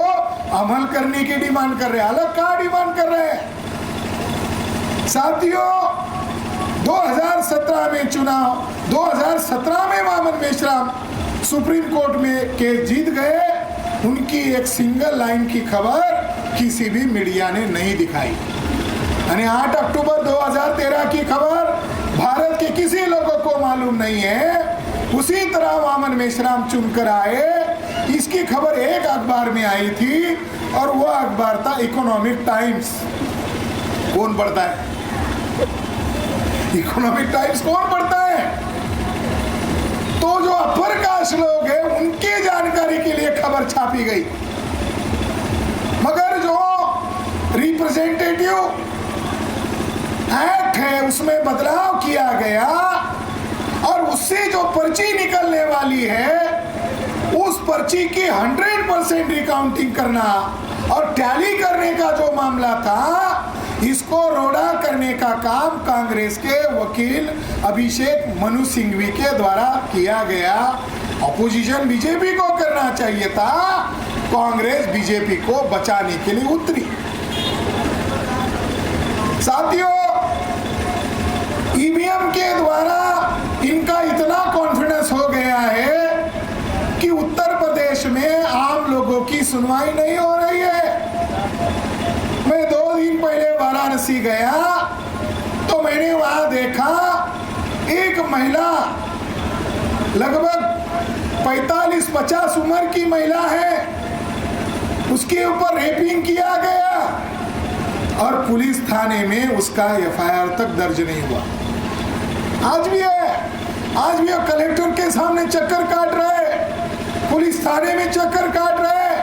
अमल करने की डिमांड कर रहे हैं। अलग कहाँ डिमांड कर रहे हैं? साथियों, 2017 में चुनाव, 2017 में वामन मेश्राम सुप्रीम कोर्ट में केस जीत गए। उनकी एक सिंगल लाइन की खबर किसी भी मीडिया ने नहीं दिखाई। यानी 8 अक्टूबर 2013 की खबर भारत के किसी लोगों को मालूम नहीं है। उसी तरह वामन मेश्राम चुनकर आए, इसकी खबर एक अखबार में आई थी और वो अखबार था इकोनॉमिक टाइम्स। कौन पढ़ता है इकोनॉमिक टाइम्स? कौन पढ़ता है? तो जो अपर कास्ट लोग हैं उनकी जानकारी के लिए खबर छापी गई, मगर जो रिप्रेजेंटेटिव एक्ट है उसमें बदलाव किया गया और उससे जो पर्ची निकलने वाली है उस पर्ची की 100% रिकाउंटिंग करना और टैली करने का जो मामला था, इसको रोड़ा करने का काम कांग्रेस के वकील अभिषेक मनु सिंघवी के द्वारा किया गया। अपोजिशन बीजेपी को करना चाहिए था, कांग्रेस बीजेपी को बचाने के लिए उतरी। साथियों, ईवीएम के द्वारा इनका इतना कॉन्फिडेंस हो गया है कि उत्तर प्रदेश में आम लोगों की सुनवाई नहीं हो रही है। मैं 2 दिन पहले वाराणसी गया तो मैंने वहां देखा एक महिला, लगभग 45-50 उम्र की महिला है, उसके ऊपर रेपिंग किया गया और पुलिस थाने में उसका एफआईआर तक दर्ज नहीं हुआ। आज भी है कलेक्टर के सामने चक्कर काट रहे, पुलिस थाने में चक्कर काट रहे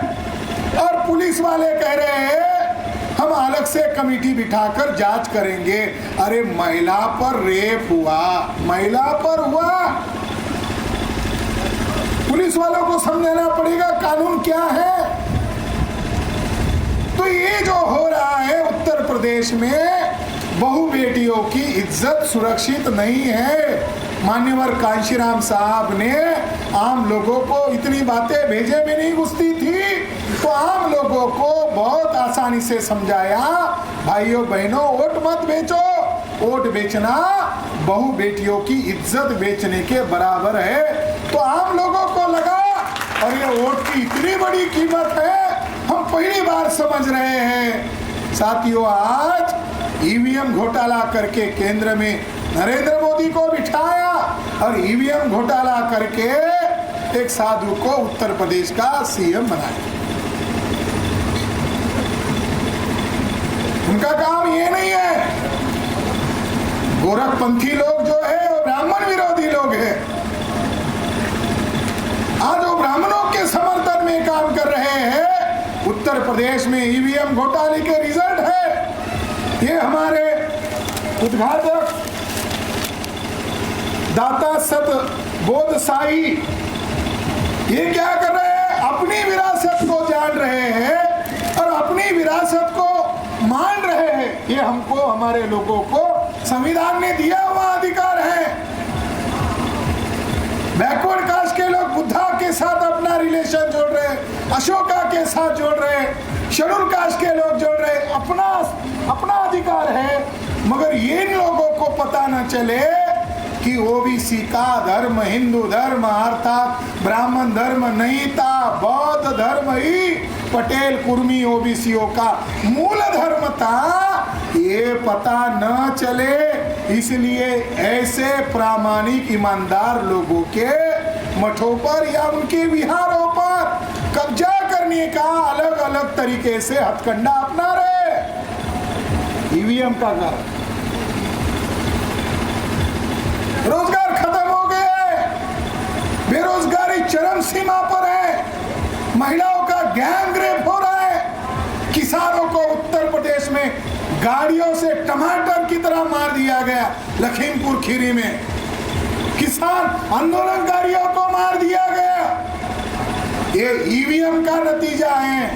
और पुलिस वाले कह रहे हैं हम अलग से कमेटी बिठाकर जांच करेंगे। अरे महिला पर रेप हुआ, महिला पर हुआ, पुलिस वालों को समझाना पड़ेगा कानून क्या है। तो ये जो हो रहा है उत्तर प्रदेश में, बहु बेटियों की इज्जत सुरक्षित नहीं है। मान्यवर कांशीराम साहब ने आम लोगों को इतनी बातें भेजे में नहीं घुसती थी, तो आम लोगों को बहुत आसानी से समझाया, भाइयों बहनों वोट मत बेचो, वोट बेचना बहु बेटियों की इज्जत बेचने के बराबर है। तो आम लोगों को लगा और ये वोट की इतनी बड़ी कीमत है, हम पहली बार समझ रहे हैं। साथियों, आज ईवीएम घोटाला करके केंद्र में नरेंद्र मोदी को बिठाया और ईवीएम घोटाला करके एक साधु को उत्तर प्रदेश का सीएम बनाया। उनका काम ये नहीं है। गोरखपंथी लोग जो है वो ब्राह्मण विरोधी लोग हैं। आज वो ब्राह्मणों के समर्थन में काम कर रहे हैं। उत्तर प्रदेश में ईवीएम घोटाले के रिजल्ट है। ये हमारे उद्घाटक दाता सत बोध साई ये क्या कर रहे हैं? अपनी विरासत को जान रहे हैं और अपनी विरासत को मान रहे हैं। ये हमको, हमारे लोगों को संविधान ने दिया हुआ अधिकार है। बैकवर्ड कास्ट के लोग बुद्धा के साथ अपना रिलेशन जोड़ रहे हैं, अशोका के साथ जोड़ रहे हैं, शेड्यूल कास्ट के लोग जोड़ रहे हैं। अपना अधिकार है मगर ये इन लोगों को पता न चले कि ओबीसी का धर्म हिंदू धर्म अर्थात ब्राह्मण धर्म नहीं था, बौद्ध धर्म ही पटेल कुर्मी ओबीसीओं का मूल धर्म था, ये पता न चले। इसलिए ऐसे प्रामाणिक ईमानदार लोगों के मठों पर या उनके विहारों पर कब्जा करने का अलग अलग तरीके से हथकंडा अपना रहे। ईवीएम का कारण रोजगार खत्म हो गए, बेरोजगारी चरम सीमा पर है, महिलाओं का गैंग रेप हो रहा है, किसानों को उत्तर प्रदेश में गाड़ियों से टमाटर की तरह मार दिया गया, लखीमपुर खीरी में किसान आंदोलनकारियों को मार दिया गया। ये ईवीएम का नतीजा है।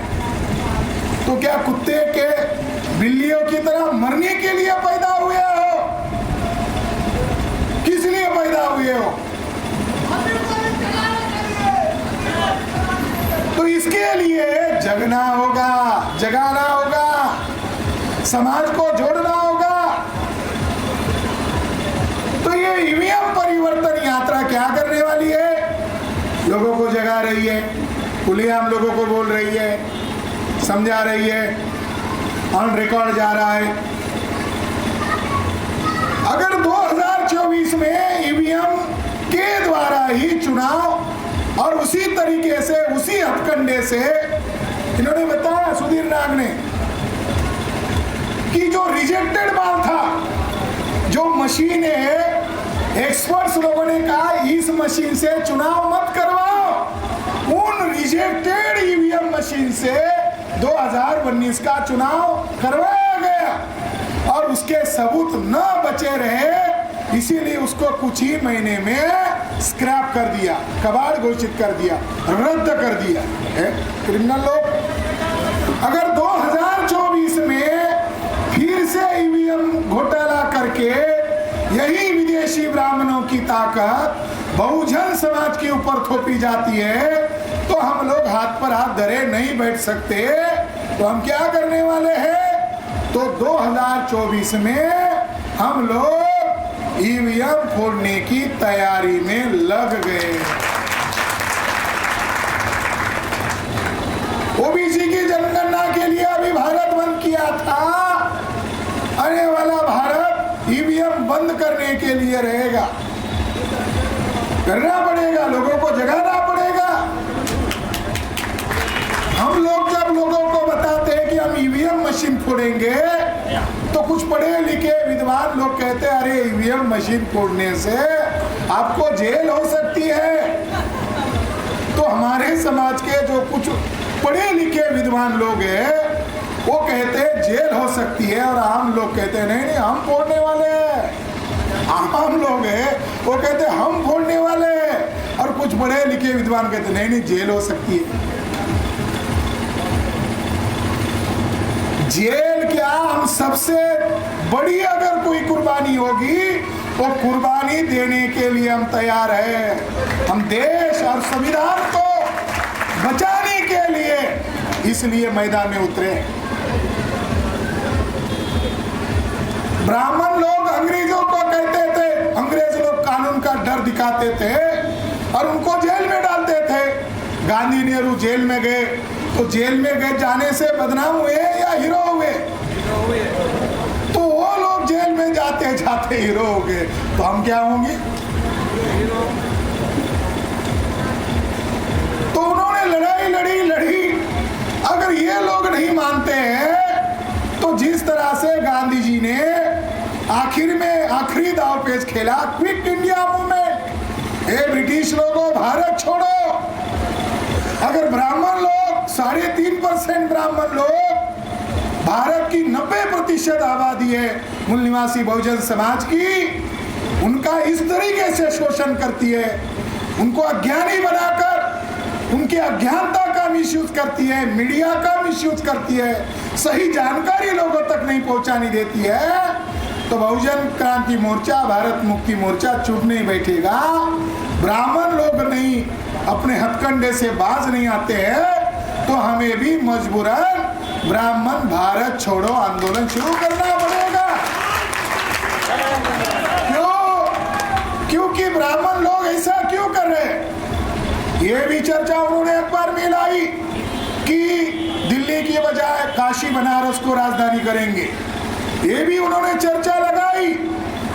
तो क्या कुत्ते के बिल्लियों की तरह मरने के लिए पैदा हुए हो? किस लिए पैदा हुए हो? तो इसके लिए जगना होगा, जगाना होगा, समाज को जोड़ना होगा। तो ये ईवीएम परिवर्तन यात्रा क्या करने वाली है? लोगों को जगा रही है, खुलेआम लोगों को बोल रही है, समझा रही है, ऑन रिकॉर्ड जा रहा है। अगर 2024 में ईवीएम के द्वारा ही चुनाव और उसी तरीके से उसी हथकंडे से इन्होंने बताया सुधीर नाग ने कि जो रिजेक्टेड माल था, जो मशीन है, एक्सपर्ट्स लोगों ने कहा इस मशीन से चुनाव मत करवाओ, उन रिजेक्टेड ईवीएम मशीन से 2019 का चुनाव करवाया गया और उसके सबूत न बचे रहे, इसीलिए उसको कुछ ही महीने में स्क्रैप कर दिया, कबाड़ घोषित कर दिया, रद्द कर दिया। क्रिमिनल लोग अगर 2024 में फिर से ईवीएम घोटाला करके यही विदेशी ब्राह्मणों की ताकत बहुजन समाज के ऊपर थोपी जाती है, तो हम लोग हाथ पर हाथ धरे नहीं बैठ सकते। तो हम क्या करने वाले हैं? तो 2024 में हम लोग ईवीएम फोड़ने की तैयारी में लग गए। ओबीसी की जनगणना के लिए अभी भारत बंद किया था, आने वाला भारत ईवीएम बंद करने के लिए रहेगा। करना पड़ेगा, लोगों को जगाना पड़ेगा। हम लोग जब लोगों को बताते हैं कि हम ईवीएम मशीन फोड़ेंगे, तो कुछ पढ़े लिखे विद्वान लोग कहते हैं अरे ईवीएम मशीन फोड़ने से आपको जेल हो सकती है। तो हमारे समाज के जो कुछ पढ़े लिखे विद्वान लोग हैं वो कहते हैं जेल हो सकती है, और आम लोग कहते हैं नहीं नहीं हम फोड़ने वाले हैं। आम लोग हैं वो कहते हैं हम फोड़ने वाले हैं, और कुछ पढ़े लिखे विद्वान कहते नहीं नहीं जेल हो सकती है। जेल क्या, हम सबसे बड़ी अगर कोई कुर्बानी होगी वो कुर्बानी देने के लिए हम तैयार हैं। हम देश और संविधान को बचाने के लिए इसलिए मैदान में उतरे। ब्राह्मण लोग अंग्रेजों को कहते थे, अंग्रेज लोग कानून का डर दिखाते थे और उनको जेल में डालते थे। गांधी नेहरू जेल में गए तो जेल में गए जाने से बदनाम हुए या हीरो हुए? तो वो लोग जेल में जाते जाते हीरो हो गए, तो हम क्या होंगे? तो उन्होंने लड़ाई लड़ी। अगर ये लोग नहीं मानते हैं तो जिस तरह से गांधी जी ने आखिर में आखिरी दाव पेच खेला, क्विट इंडिया मूवमेंट, ए ब्रिटिश लोगों भारत छोड़ो। अगर ब्राह्मण लोग 3.5% ब्राह्मण लोग, भारत की 90% आबादी है मूल निवासी बहुजन समाज की, उनका इस तरीके से शोषण करती है, उनको अज्ञानी बनाकर उनके अज्ञानता का मिसयूज करती है, मीडिया का मिसयूज करती है, सही जानकारी लोगों तक नहीं पहुंचानी देती है, तो बहुजन क्रांति मोर्चा, भारत मुक्ति मोर्चा चुप नहीं बैठेगा। ब्राह्मण लोग नहीं अपने हथकंडे से बाज नहीं आते हैं तो हमें भी मजबूरन ब्राह्मण भारत छोड़ो आंदोलन शुरू करना पड़ेगा। ये भी चर्चा उन्होंने अखबार में लाई कि दिल्ली की बजाय काशी बनारस को राजधानी करेंगे। ये भी उन्होंने चर्चा लगाई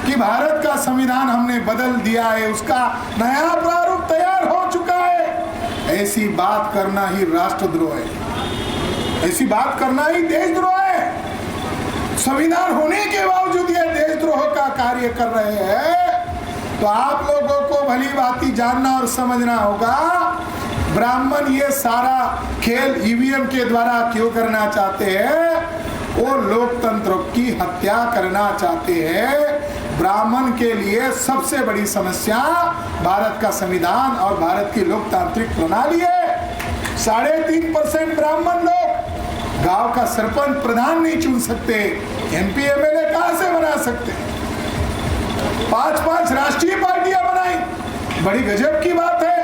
कि भारत का संविधान हमने बदल दिया है, उसका नया प्रारूप तैयार हो चुका है। ऐसी बात करना ही राष्ट्रद्रोह है, ऐसी बात करना ही देशद्रोह है। संविधान होने के बावजूद ये देशद्रोह का कार्य कर रहे हैं। तो आप लोगों को भली भांति जानना और समझना होगा, ब्राह्मण ये सारा खेल ईवीएम के द्वारा क्यों करना चाहते हैं। वो लोकतंत्र की हत्या करना चाहते हैं। ब्राह्मण के लिए सबसे बड़ी समस्या भारत का संविधान और भारत की लोकतांत्रिक प्रणाली है। 3.5% ब्राह्मण लोग गांव का सरपंच प्रधान नहीं चुन सकते, एमपी एमएलए कहां से बना सकते। 5 राष्ट्रीय पार्टियां बनाई, बड़ी गजब की बात है।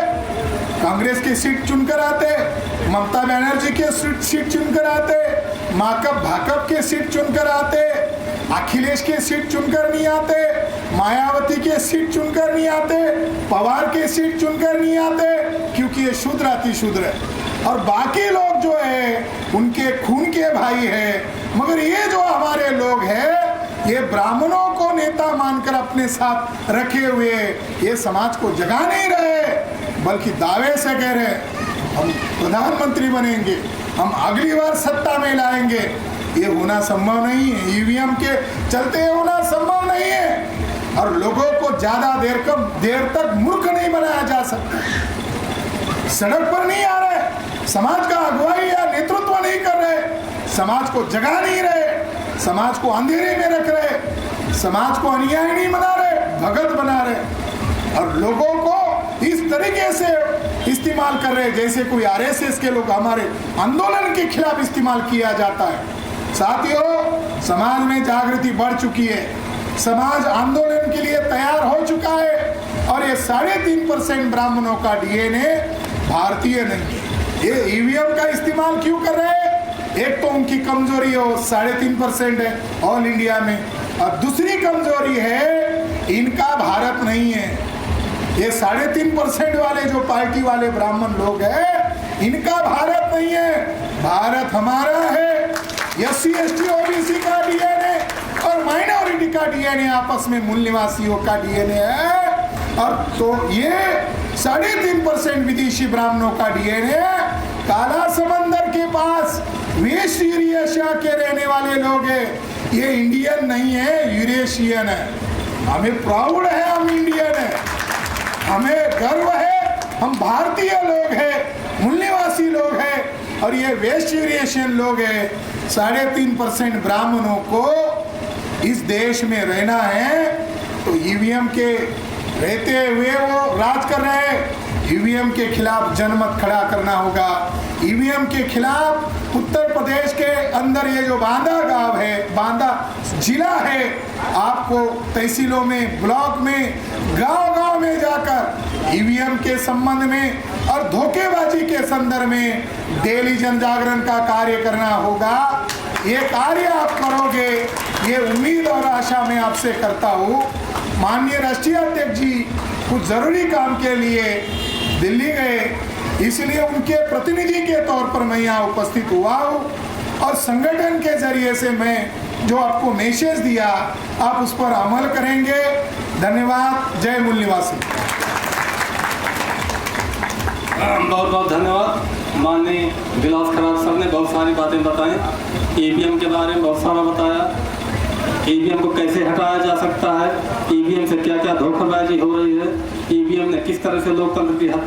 कांग्रेस की सीट चुनकर आते, ममता बनर्जी के सीट चुनकर आते, माकप भाकप के सीट चुनकर आते, अखिलेश के सीट चुनकर नहीं आते, मायावती के सीट चुनकर नहीं आते, पवार के सीट चुनकर नहीं आते, क्योंकि ये शूद्र अति शूद्र है और बाकी लोग जो है उनके खून के भाई है। मगर ये जो हमारे लोग हैं, ये ब्राह्मणों को नेता मानकर अपने साथ रखे हुए ये समाज को जगा नहीं रहे, बल्कि दावे से कह रहे हम प्रधानमंत्री बनेंगे, हम अगली बार सत्ता में लाएंगे। ये होना संभव नहीं है, ईवीएम के चलते होना संभव नहीं है। और लोगों को ज्यादा देर तक मूर्ख नहीं बनाया जा सकता। सड़क पर नहीं आ रहे, समाज का अगुवाई या नेतृत्व नहीं कर रहे, समाज को जगा नहीं रहे, समाज को अंधेरे में रख रहे, समाज को अनुयायी नहीं बना रहे, भगत बना रहे और लोगों को इस तरीके से इस्तेमाल कर रहे जैसे कोई आरएसएस के लोग हमारे आंदोलन के खिलाफ इस्तेमाल किया जाता है। साथियों, समाज में जागृति बढ़ चुकी है, समाज आंदोलन के लिए तैयार हो चुका है और ये 3.5% ब्राह्मणों का डीएनए भारतीय नहीं है। ये ईवीएम का इस्तेमाल क्यों कर रहे हैं? एक तो उनकी कमजोरी हो 3.5% है ऑल इंडिया में, और दूसरी कमजोरी है इनका भारत नहीं है। ये 3.5% वाले जो पार्टी वाले ब्राह्मण लोग हैं, इनका भारत नहीं है, भारत हमारा है। एससी एसटी ओबीसी का डीएनए और माइनॉरिटी का डीएनए आपस में मूल निवासियों का डीएनए है। और तो ये 3.5% विदेशी ब्राह्मणों का डीएनए काला समंदर के पास वेस्ट यूरेशिया के रहने वाले लोग हैं। ये इंडियन नहीं है, यूरेशियन है। हमें प्राउड है, हम इंडियन है, हमें गर्व है, हम भारतीय लोग हैं, मूल निवासी लोग हैं। और ये वेस्ट यूरेशियन लोग हैं। 3.5% ब्राह्मणों को इस देश में रहना है, तो ईवीएम के रहते हुए वो राज कर रहे हैं। ईवीएम के खिलाफ जनमत खड़ा करना होगा। ईवीएम के खिलाफ उत्तर प्रदेश के अंदर ये जो बांदा गांव है, बांदा जिला है, आपको तहसीलों में, ब्लॉक में, गांव-गांव में जाकर ईवीएम के संबंध में और धोखेबाजी के संदर्भ में डेली जन जागरण का कार्य करना होगा। ये कार्य आप करोगे, ये उम्मीद और आशा मैं आपसे करता हूँ। माननीय राष्ट्रीय अध्यक्ष जी कुछ जरूरी काम के लिए दिल्ली गए, इसलिए उनके प्रतिनिधि के तौर पर मैं यहाँ उपस्थित हुआ हूँ और संगठन के जरिए से मैं जो आपको मैसेज दिया आप उस पर अमल करेंगे। धन्यवाद। जय मूल निवासी। बहुत बहुत धन्यवाद। माननीय विलास खराब सर ने बहुत सारी बातें बताई, ईवीएम के बारे में बहुत सारा बताया, ईवीएम को कैसे हटाया जा सकता है, ईवीएम से क्या क्या धोखाबाजी हो रही है, ईवीएम ने किस तरह से लोकतंत्र की हत्या